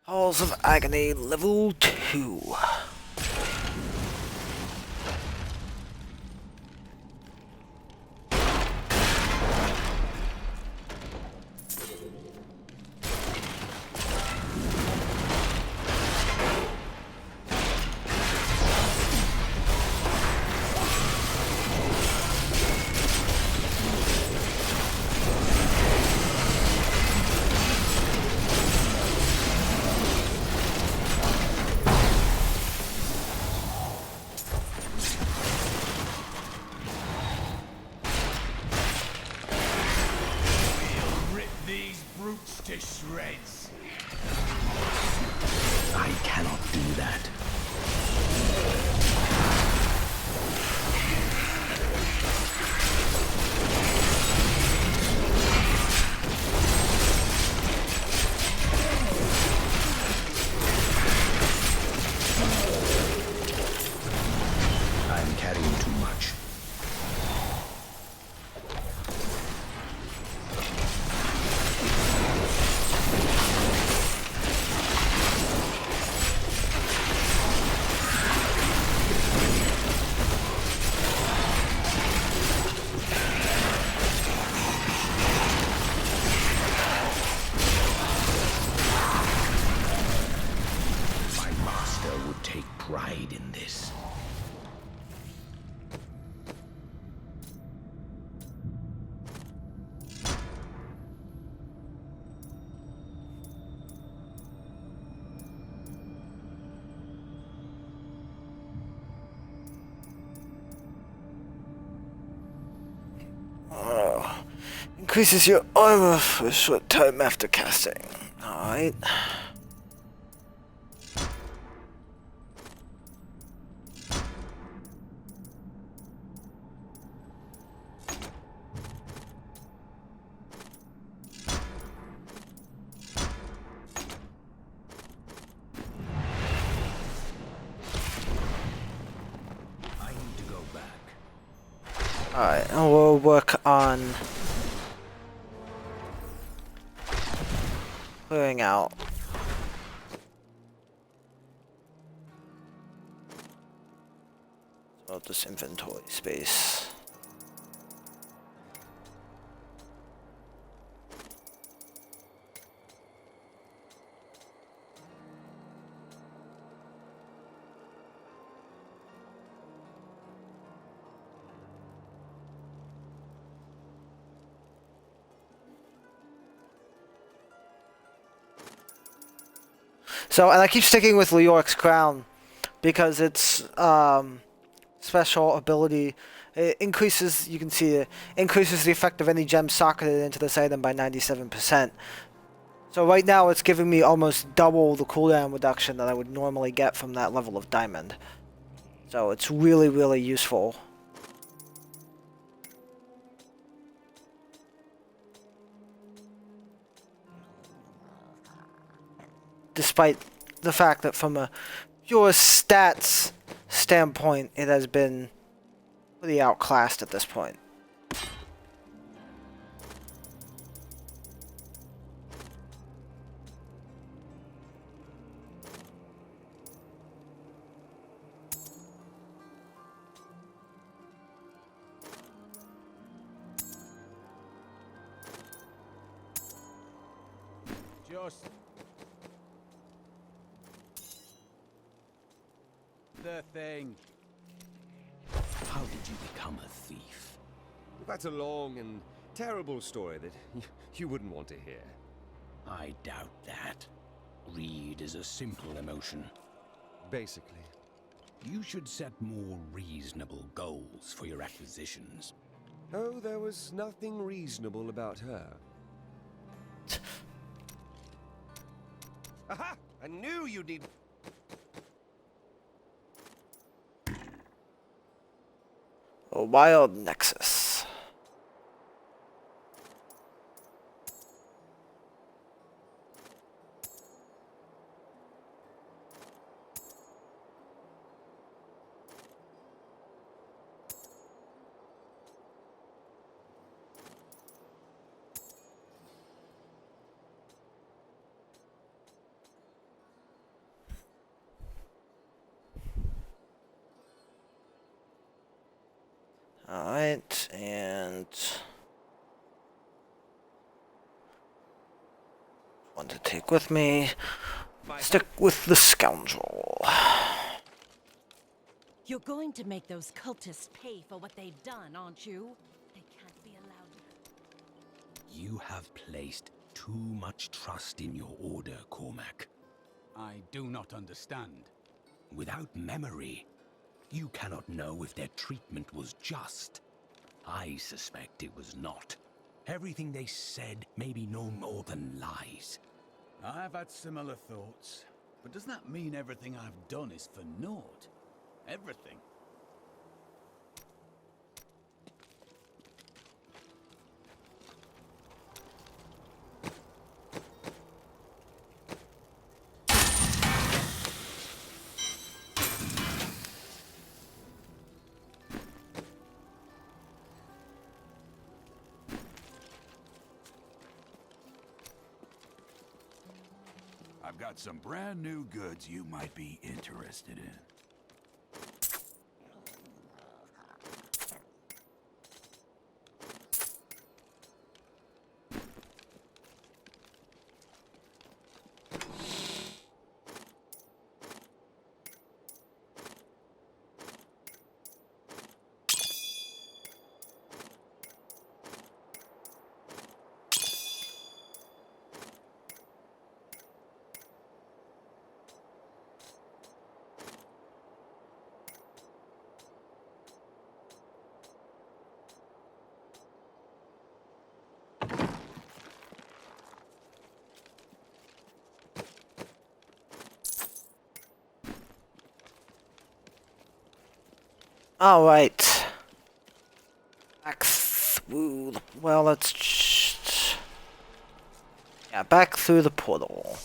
Halls of Agony, level 2. To shreds. I cannot do that. I'm carrying too much. Pride in this. Increases your armor for a short time after casting. Alright. Alright, and we'll work on clearing out all this inventory space. So, and I keep sticking with Leoric's Crown because its special ability, it increases, you can see it, increases the effect of any gem socketed into this item by 97%. So right now it's giving me almost double the cooldown reduction that I would normally get from that level of diamond. So it's really, really useful. Despite the fact that from a pure stats standpoint, it has been pretty outclassed at this point. Just the thing. How did you become a thief? That's a long and terrible story that you wouldn't want to hear. I doubt that. Greed is a simple emotion. Basically. You should set more reasonable goals for your acquisitions. Oh, there was nothing reasonable about her. Aha! I knew you'd need... A wild nexus. Alright, and one to take with me. Stick with the scoundrel. You're going to make those cultists pay for what they've done, aren't you? They can't be allowed. You have placed too much trust in your order, Cormac. I do not understand. Without memory, you cannot know if their treatment was just. I suspect it was not. Everything they said may be no more than lies. I've had similar thoughts, but does that mean everything I've done is for naught? Everything. I've got some brand new goods you might be interested in. Alright. Back through the... Well, let's just... Yeah, back through the portal.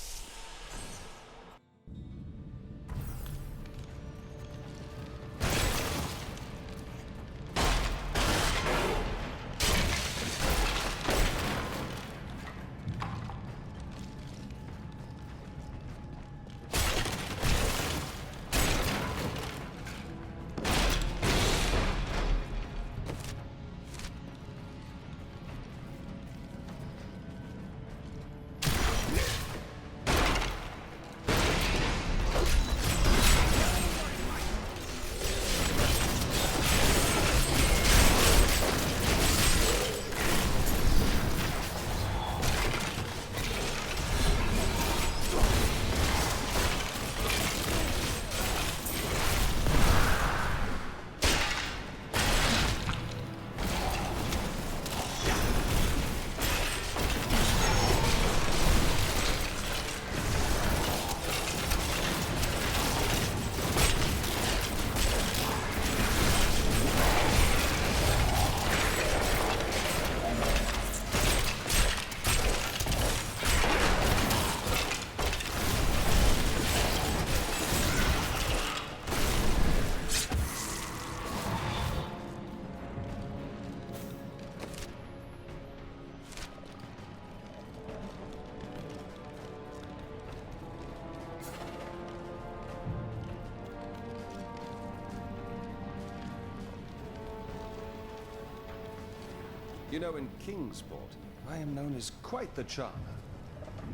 You know, in Kingsport, I am known as quite the charmer.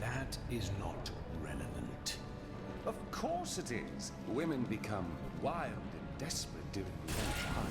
That is not relevant. Of course it is. Women become wild and desperate during the time.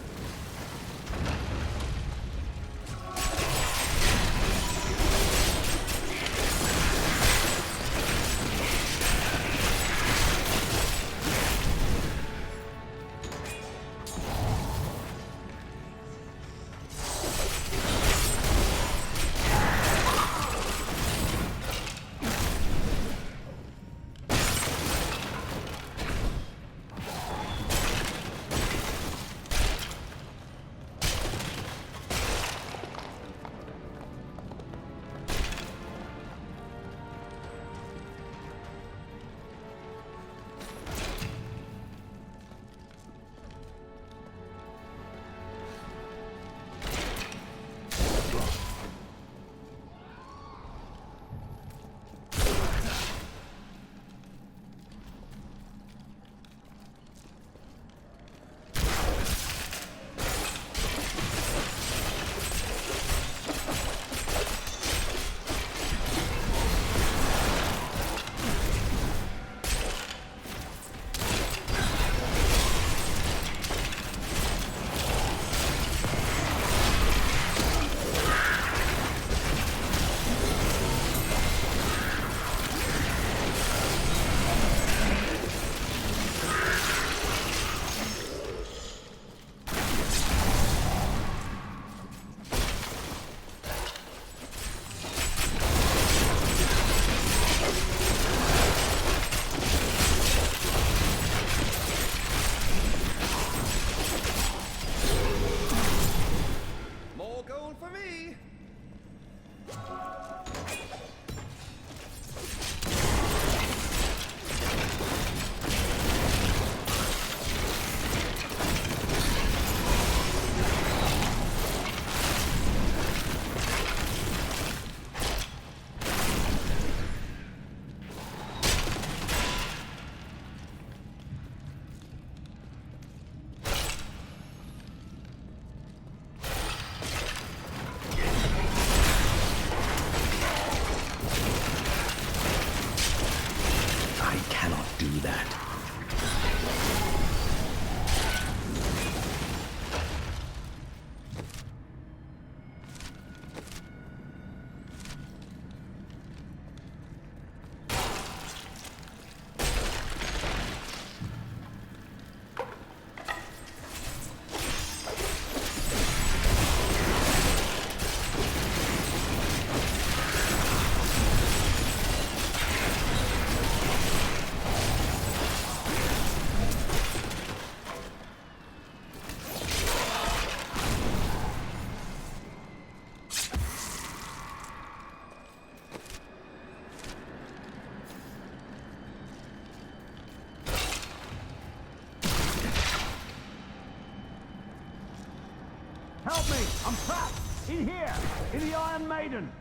I cannot do that. Help me! I'm trapped! In here! In the Iron Maiden!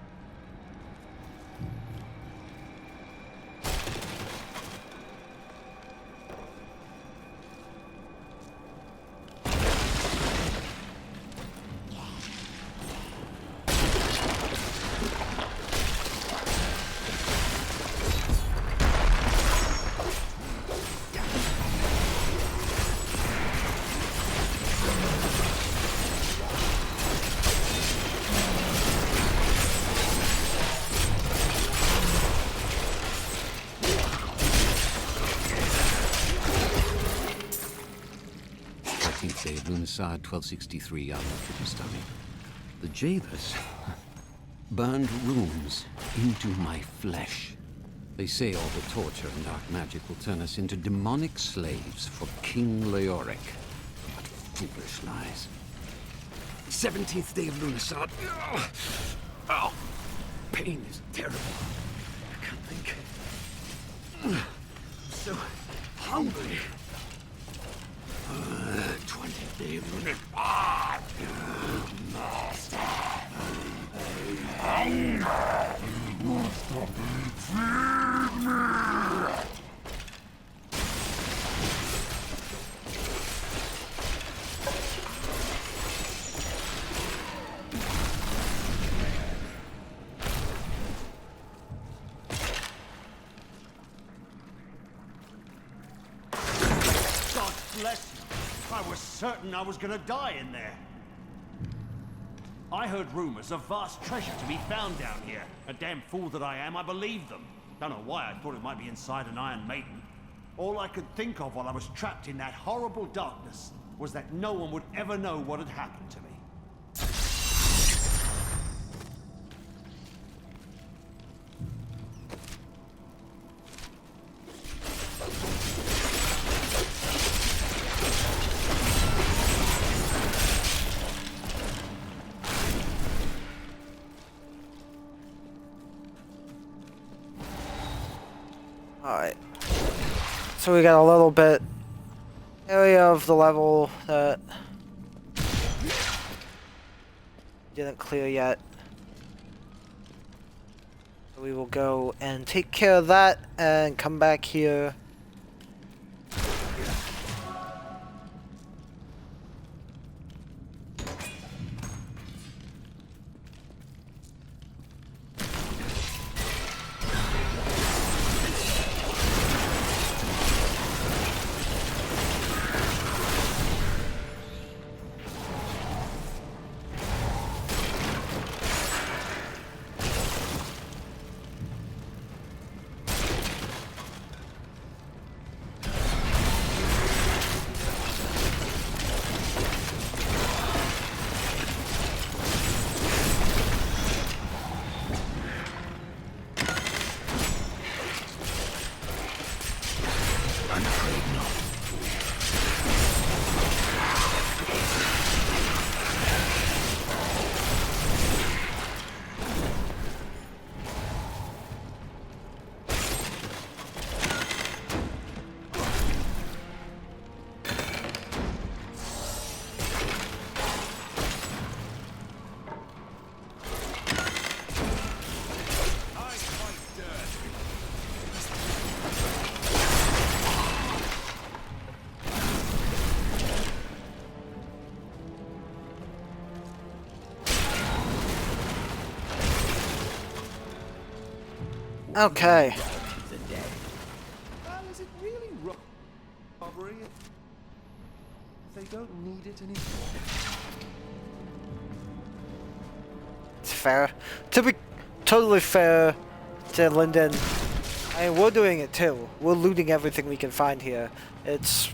Day of Lunarsad, 1263, Arnold Tribustani. The jailers burned runes into my flesh. They say all the torture and dark magic will turn us into demonic slaves for King Leoric. What foolish lies. 17th day of Lunarsad. Oh, pain is terrible. I can't think. I'm so hungry. 20 days of it. Master. Hunger. Master. Feed me. God bless you. I was certain I was gonna die in there. I heard rumors of vast treasure to be found down here. A damn fool that I am, I believed them. Don't know why I thought it might be inside an Iron Maiden. All I could think of while I was trapped in that horrible darkness was that no one would ever know what had happened to me. Alright. So we got a little bit area of the level that didn't clear yet. So we will go and take care of that and come back here. Okay. Is it really robbery if they don't need it anymore? It's fair. To be totally fair to Lyndon, I mean, we're doing it too. We're looting everything we can find here. It's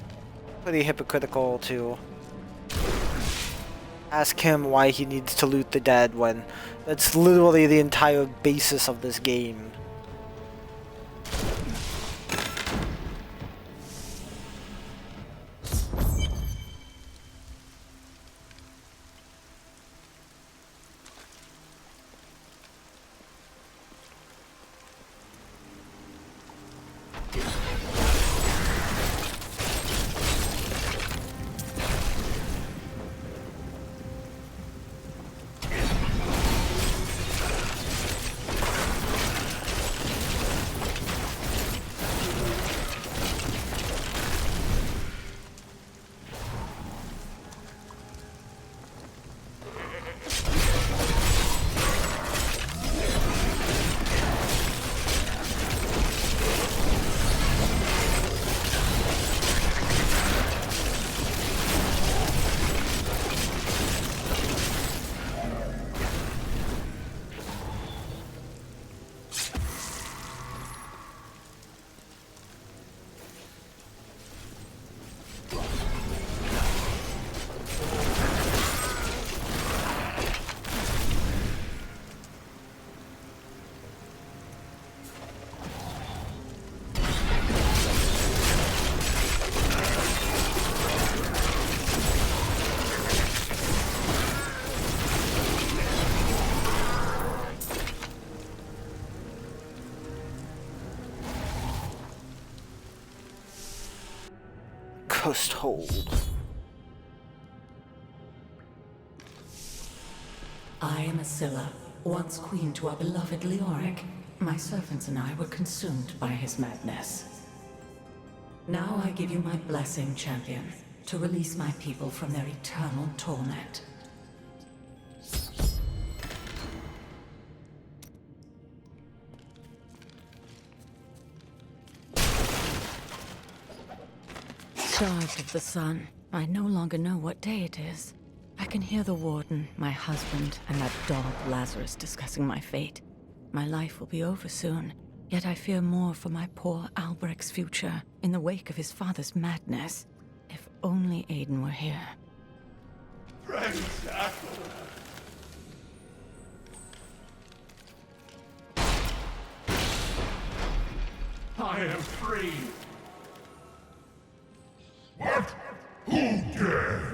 pretty hypocritical to ask him why he needs to loot the dead when that's literally the entire basis of this game. Coast hold. I am Asilla, once queen to our beloved Leoric. My servants and I were consumed by his madness. Now I give you my blessing, champion, to release my people from their eternal torment. Starved of the sun, I no longer know what day it is. I can hear the warden, my husband, and that dog Lazarus discussing my fate. My life will be over soon, yet I fear more for my poor Albrecht's future in the wake of his father's madness. If only Aiden were here. I am free. What? Who dares?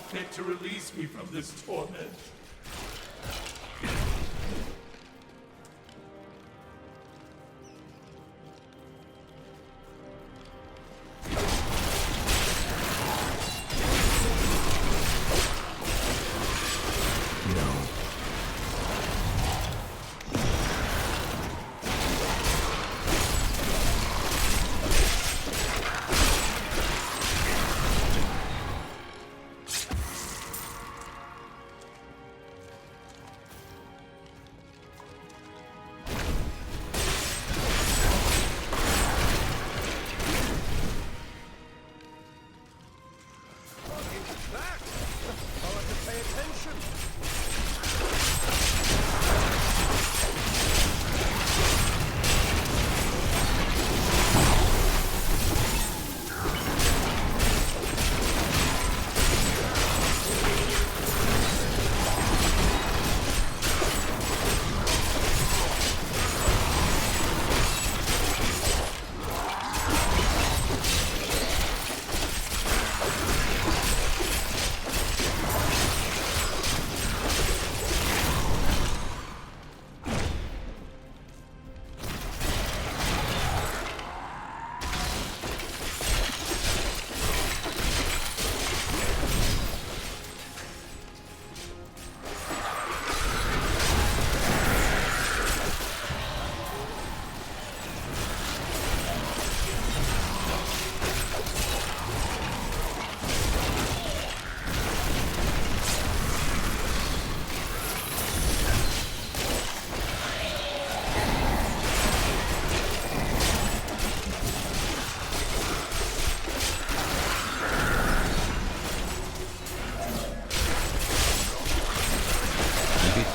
Fit to release me from this torment.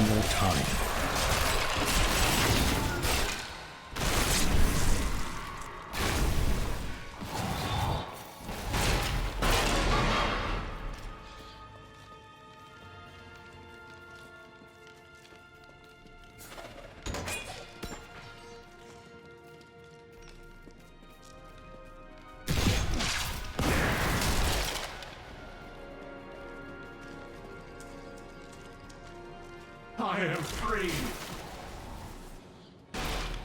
it more time. I am free.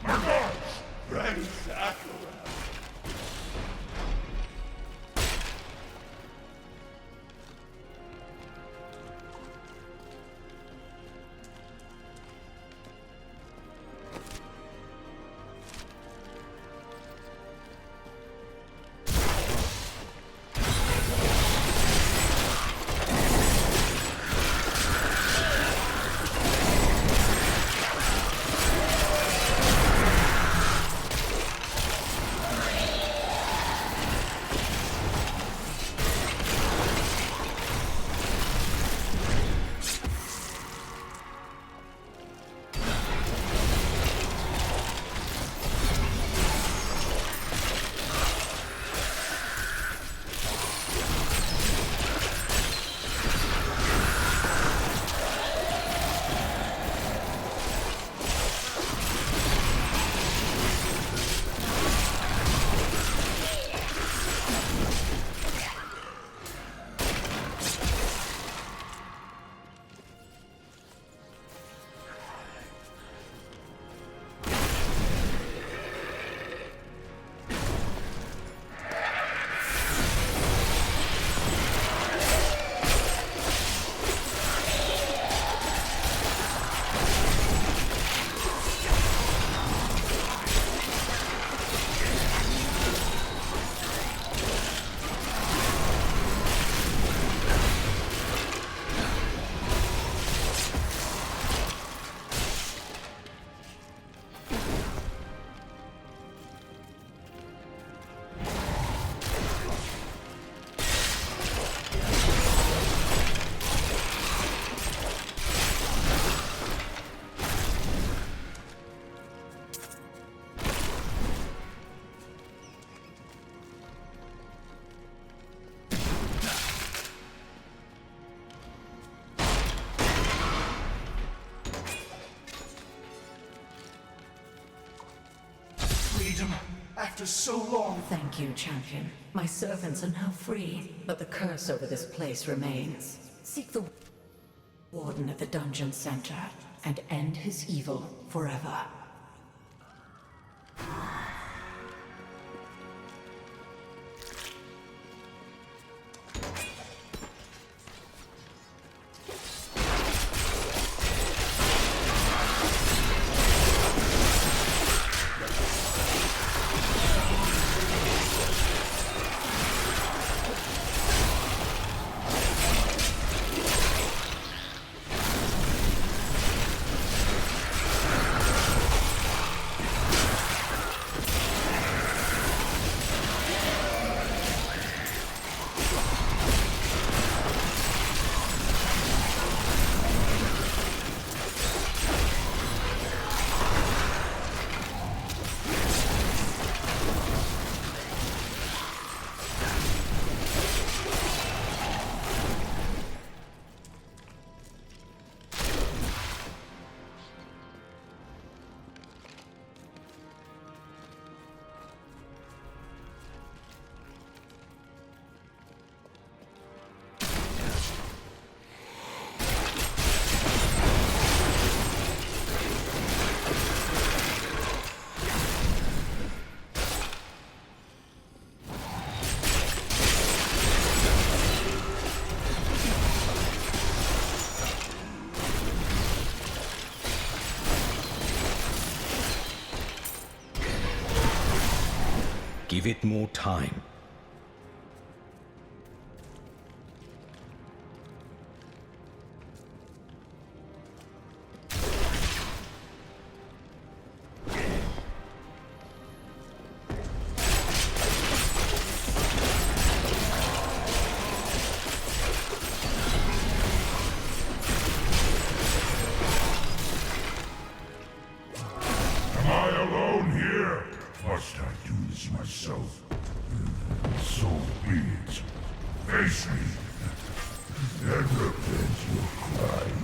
My gods, ransack around. After so long. Thank you, champion. My servants are now free, but the curse over this place remains. Seek the warden at the dungeon center and end his evil forever. Give it more time. Face me, and repent your crime.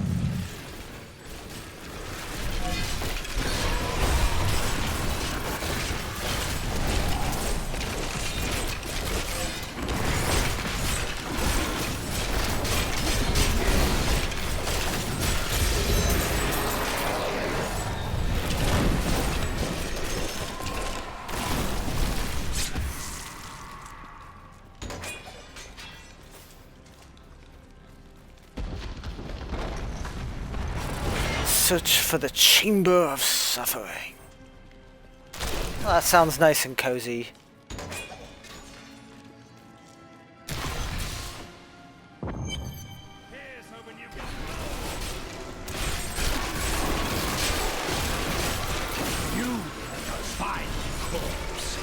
Search for the Chamber of Suffering. Well, that sounds nice and cozy. You fine corpse.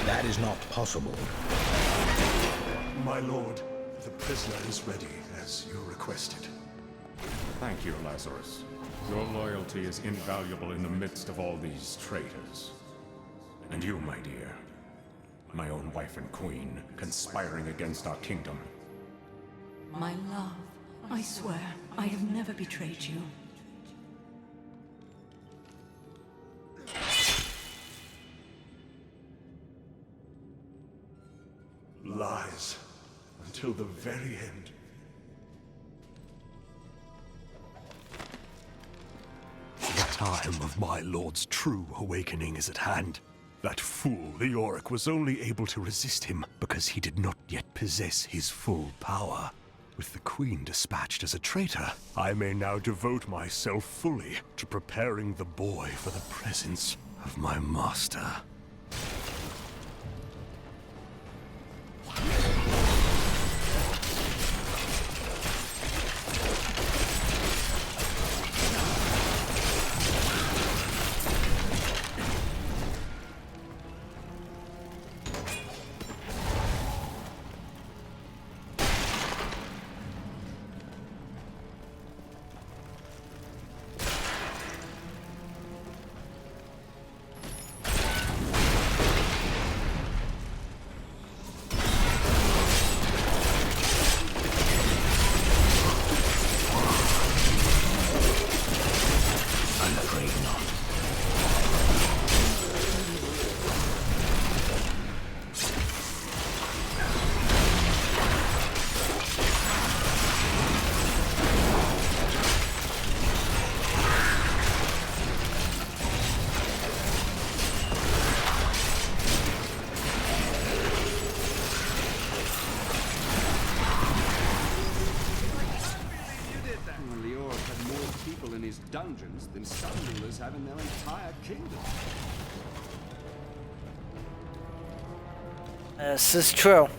That is not possible. My lord, the prisoner is ready, as you requested. Thank you, Lazarus. Your loyalty is invaluable in the midst of all these traitors. And you, my dear, my own wife and queen, conspiring against our kingdom. My love, I swear, I have never betrayed you. Lies. Until the very end. The time of my lord's true awakening is at hand. That fool, Leoric, was only able to resist him because he did not yet possess his full power. With the Queen dispatched as a traitor, I may now devote myself fully to preparing the boy for the presence of my master. Dungeons than some rulers have in their entire kingdom. This is true.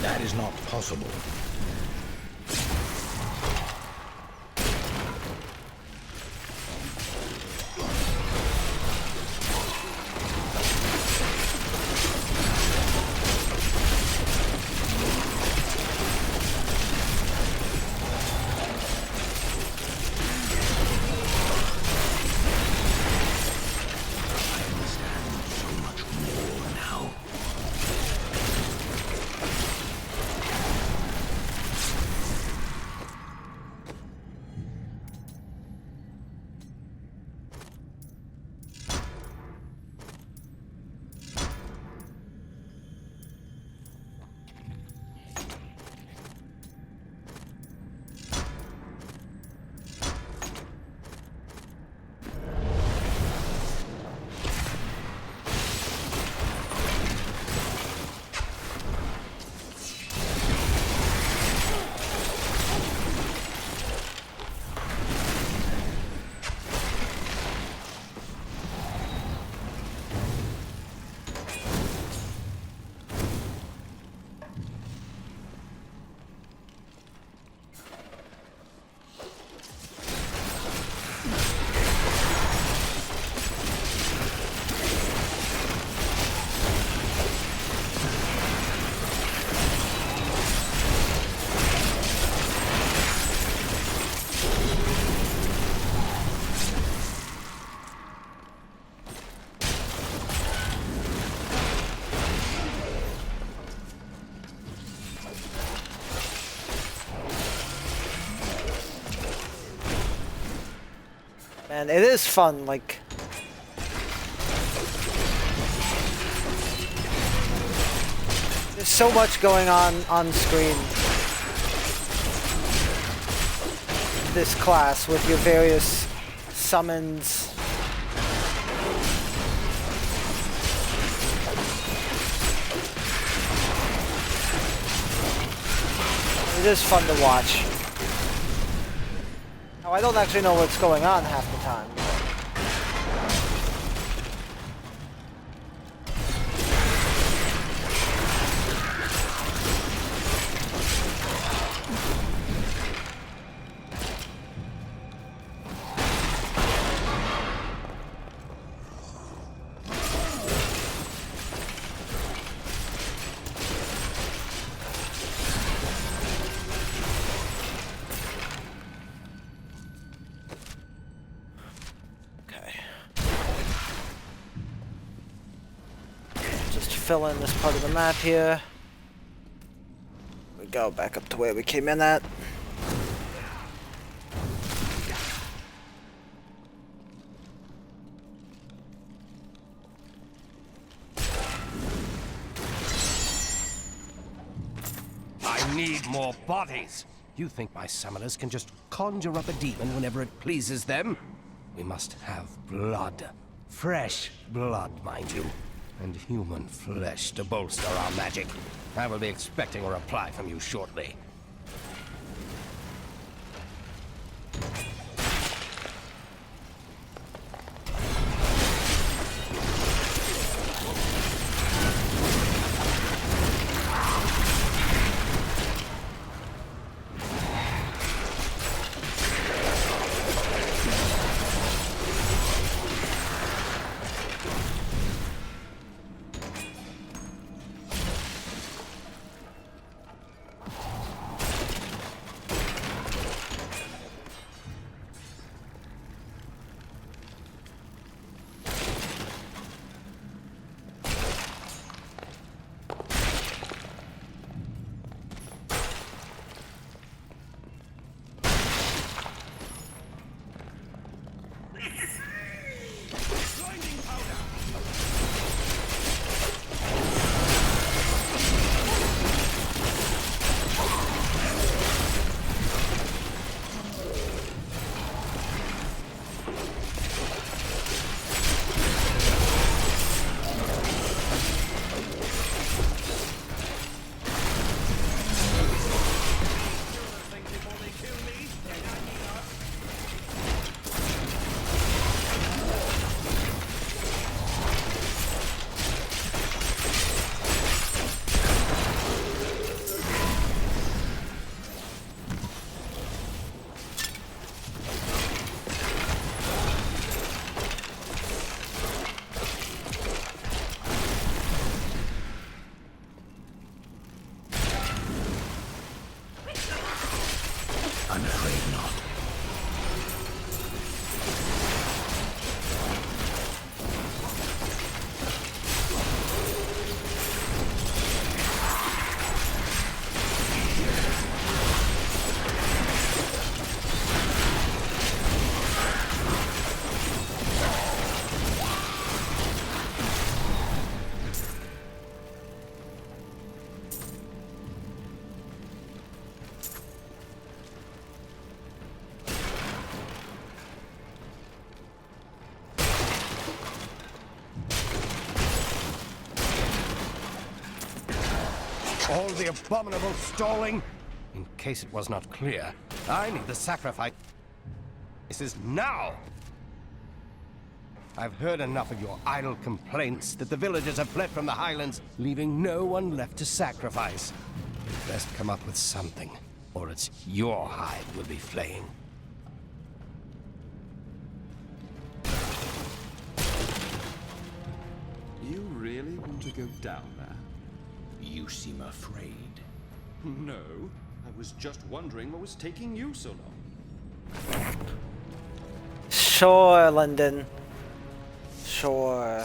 That is not possible. And it is fun, like... There's so much going on screen. This class with your various summons. It is fun to watch. Now, I don't actually know what's going on half the time. Fill in this part of the map here. We go back up to where we came in at. I need more bodies. You think my summoners can just conjure up a demon whenever it pleases them? We must have blood. Fresh blood, mind you. And human flesh to bolster our magic. I will be expecting a reply from you shortly. All the abominable stalling? In case it was not clear, I need the sacrifice. This is now! I've heard enough of your idle complaints that the villagers have fled from the highlands, leaving no one left to sacrifice. You'd best come up with something, or it's your hide we'll be flaying. You really want to go down there? You seem afraid. No, I was just wondering what was taking you so long. Sure, London. Sure.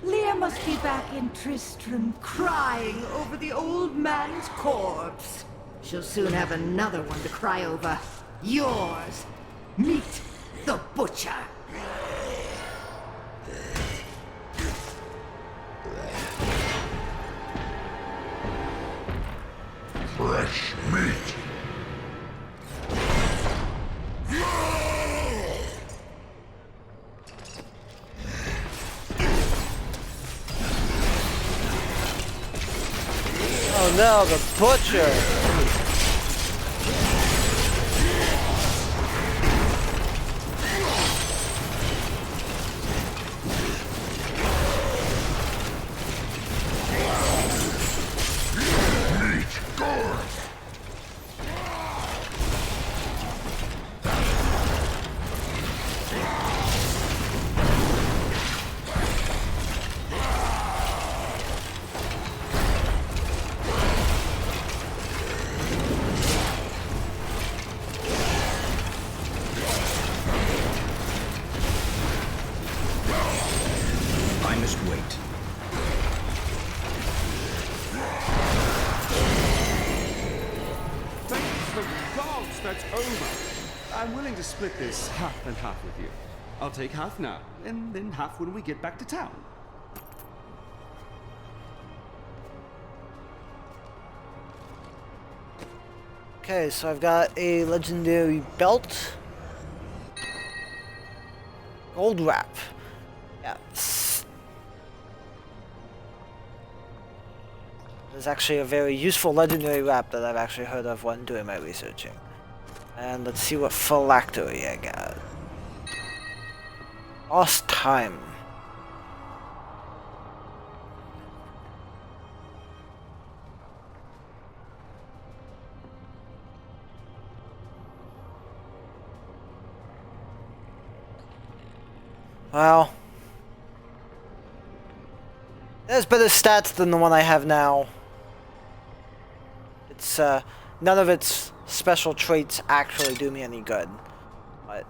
Lear must be back in Tristram, crying over the old man's corpse. She'll soon have another one to cry over. Yours! Meet the Butcher! Fresh meat. Oh no, the Butcher! That's over. I'm willing to split this half and half with you. I'll take half now, and then half when we get back to town. Okay, so I've got a legendary belt. Gold wrap. Yes. It's actually a very useful legendary wrap that I've actually heard of when doing my researching. And let's see what phylactery I got. Lost time. Well, there's better stats than the one I have now. It's none of its special traits actually do me any good, but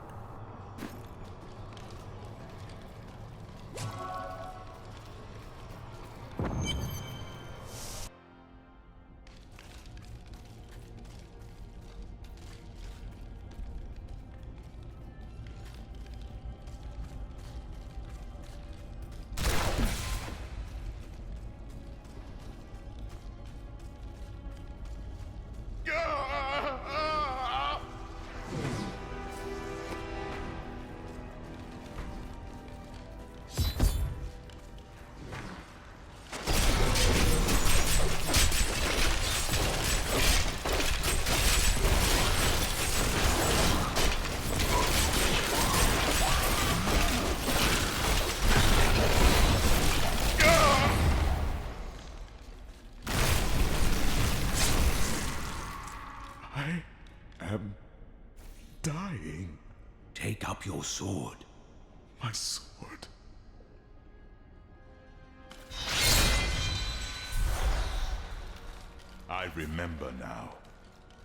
Dying. Take up your sword. My sword. I remember now.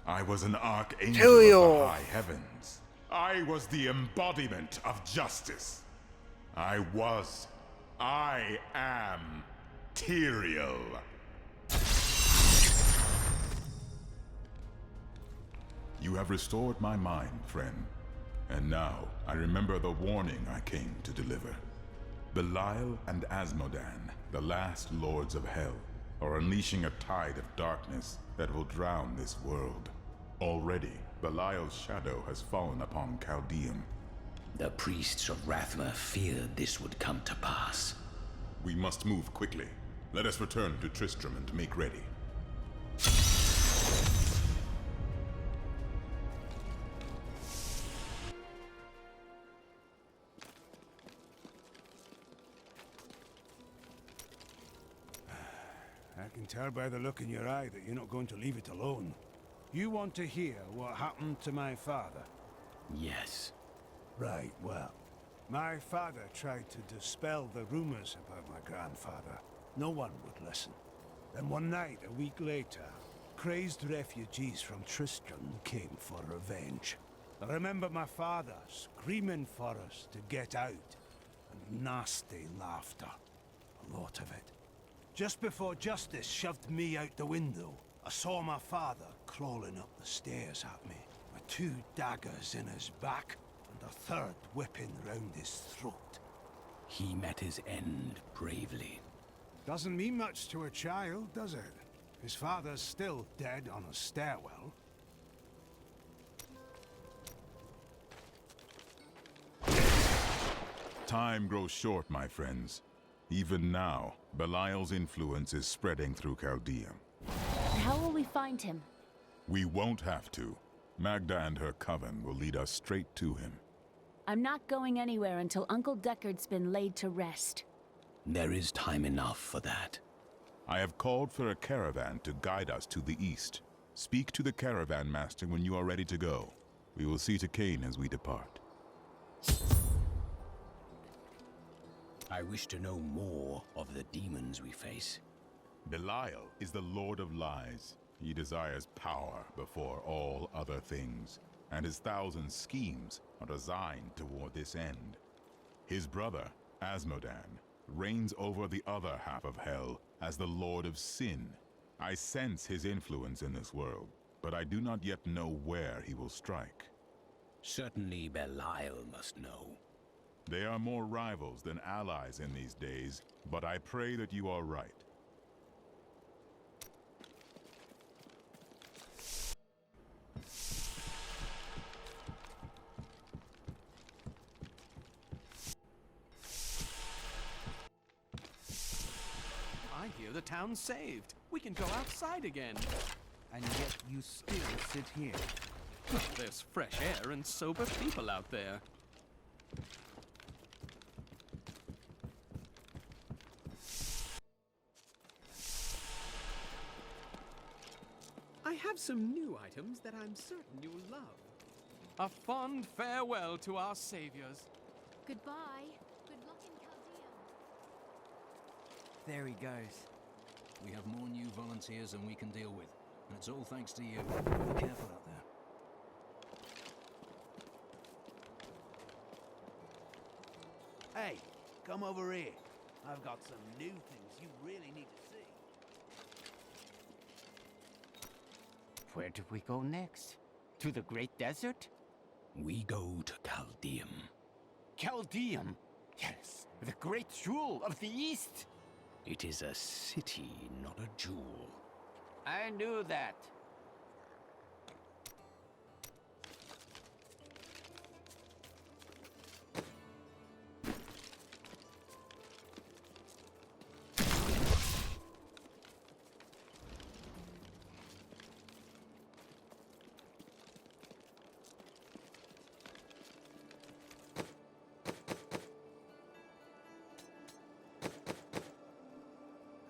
I was an archangel of the high heavens. I was the embodiment of justice. I am Tyrael. You have restored my mind, friend. And now, I remember the warning I came to deliver. Belial and Asmodan, the last lords of hell, are unleashing a tide of darkness that will drown this world. Already, Belial's shadow has fallen upon Chaldeum. The priests of Rathma feared this would come to pass. We must move quickly. Let us return to Tristram and make ready. I can tell by the look in your eye that you're not going to leave it alone. You want to hear what happened to my father? Yes. Right, well. My father tried to dispel the rumors about my grandfather. No one would listen. Then one night, a week later, crazed refugees from Tristram came for revenge. I remember my father screaming for us to get out, and nasty laughter. A lot of it. Just before justice shoved me out the window, I saw my father crawling up the stairs at me, with 2 daggers in his back and a 3rd whipping round his throat. He met his end bravely. Doesn't mean much to a child, does it? His father's still dead on a stairwell. Time grows short, my friends. Even now, Belial's influence is spreading through Chaldea. How will we find him? We won't have to. Magda and her coven will lead us straight to him. I'm not going anywhere until Uncle Deckard's been laid to rest. There is time enough for that. I have called for a caravan to guide us to the east. Speak to the caravan master when you are ready to go. We will see to Cain as we depart. I wish to know more of the demons we face. Belial is the Lord of Lies. He desires power before all other things, and his 1,000 schemes are designed toward this end. His brother, Asmodan, reigns over the other half of Hell as the Lord of Sin. I sense his influence in this world, but I do not yet know where he will strike. Certainly Belial must know. They are more rivals than allies in these days, but I pray that you are right. I hear the town's saved. We can go outside again. And yet you still sit here. Well, there's fresh air and sober people out there. I have some new items that I'm certain you'll love. A fond farewell to our saviors. Goodbye. Good luck in Chaldea. There he goes. We have more new volunteers than we can deal with. And it's all thanks to you. Be careful out there. Hey, come over here. I've got some new things you really need to see. Where do we go next? To the Great Desert? We go to Chaldeum. Chaldeum? Yes, the great jewel of the East. It is a city, not a jewel. I knew that.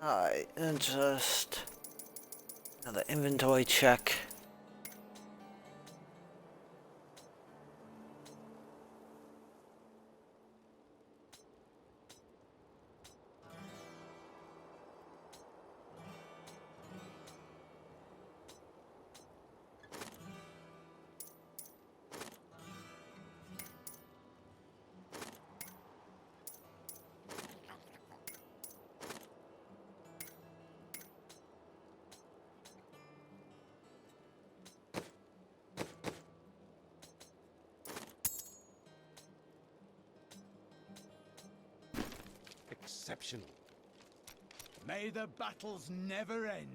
Alright, and just another inventory check. Exceptional. May the battles never end.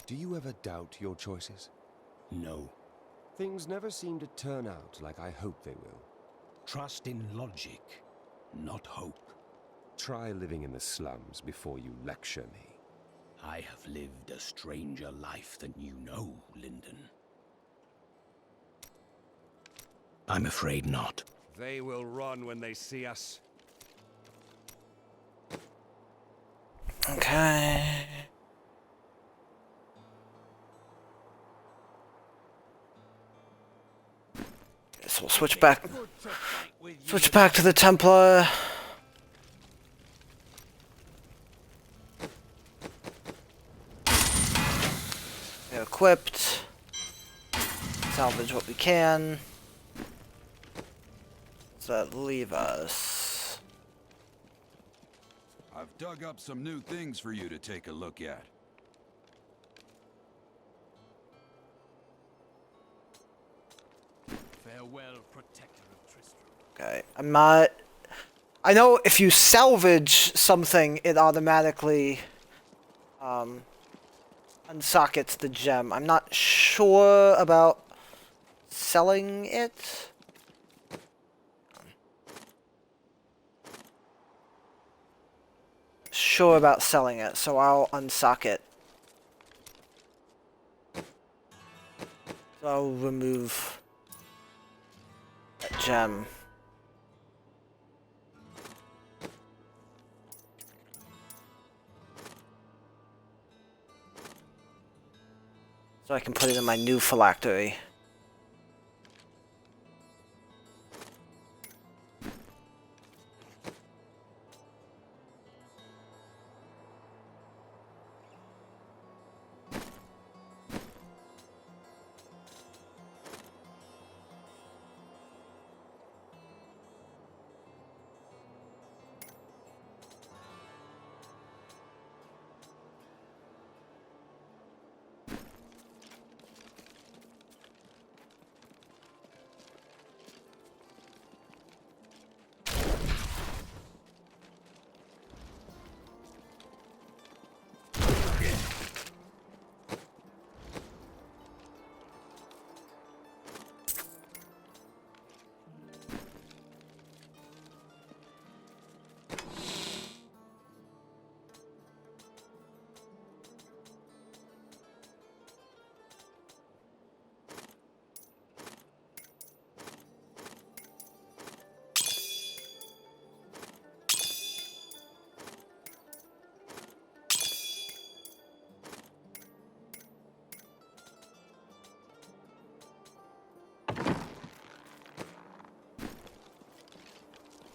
Do you ever doubt your choices? No. Things never seem to turn out like I hope they will. Trust in logic, not hope. Try living in the slums before you lecture me. I have lived a stranger life than you know, Lyndon. I'm afraid not. They will run when they see us. Okay. So we'll switch back to the Templar. They're equipped. salvage what we can. Does that leave us? I've dug up some new things for you to take a look at. Farewell, protector of Tristram. Okay, I'm not... I know if you salvage something, it automatically unsockets the gem. I'm not sure about selling it. Sure about selling it, so I'll unsocket. So I'll remove that gem. So I can put it in my new phylactery.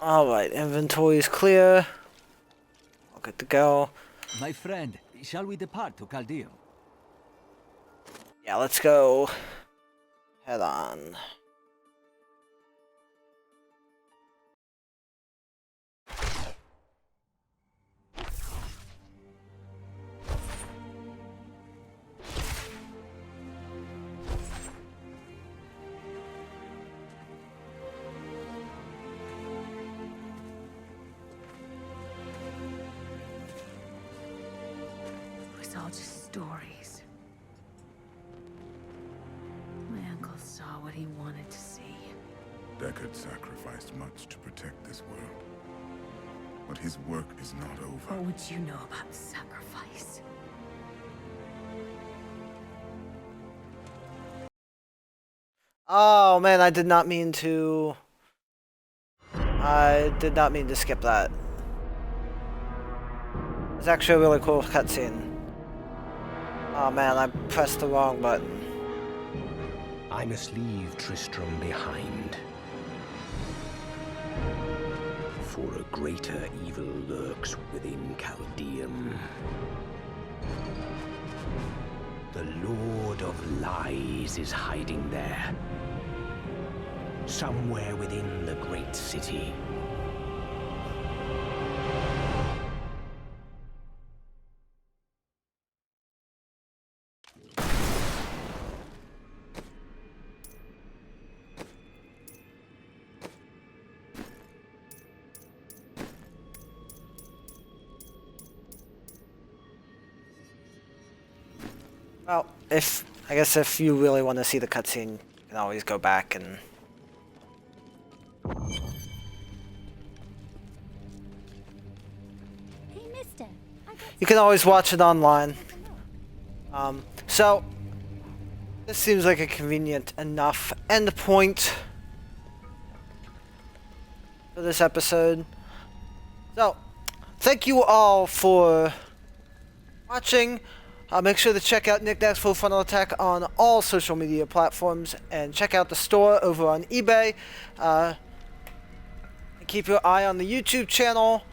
Alright, inventory is clear. All good to go. My friend, shall we depart to Chaldeum? Yeah, let's go. Head on. It was all just stories. My uncle saw what he wanted to see. Deckard sacrificed much to protect this world. But his work is not over. What would you know about sacrifice? Oh man, I did not mean to... I did not mean to skip that. It's actually a really cool cutscene. Oh man, I pressed the wrong button. I must leave Tristram behind. For a greater evil lurks within Chaldeum. The Lord of Lies is hiding there. Somewhere within the great city. Well, I guess if you really want to see the cutscene, you can always go back and... Hey, mister. You can always watch it online. So, this seems like a convenient enough end point for this episode. So, thank you all for watching. Make sure to check out Nack's Full Frontal Attack on all social media platforms, and check out the store over on eBay. And keep your eye on the YouTube channel.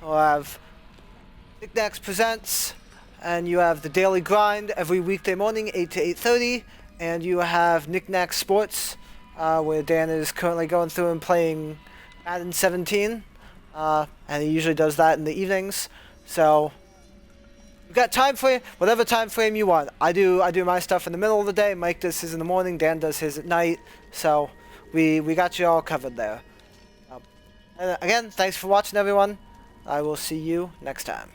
We'll have Nack Presents, and you have the Daily Grind every weekday morning, 8 to 8:30, And you have Nack Sports, where Dan is currently going through and playing Madden 17. And he usually does that in the evenings. So you've got time frame, whatever time frame you want. I do my stuff in the middle of the day. Mike does his in the morning. Dan does his at night. So we got you all covered there. And again, thanks for watching, everyone. I will see you next time.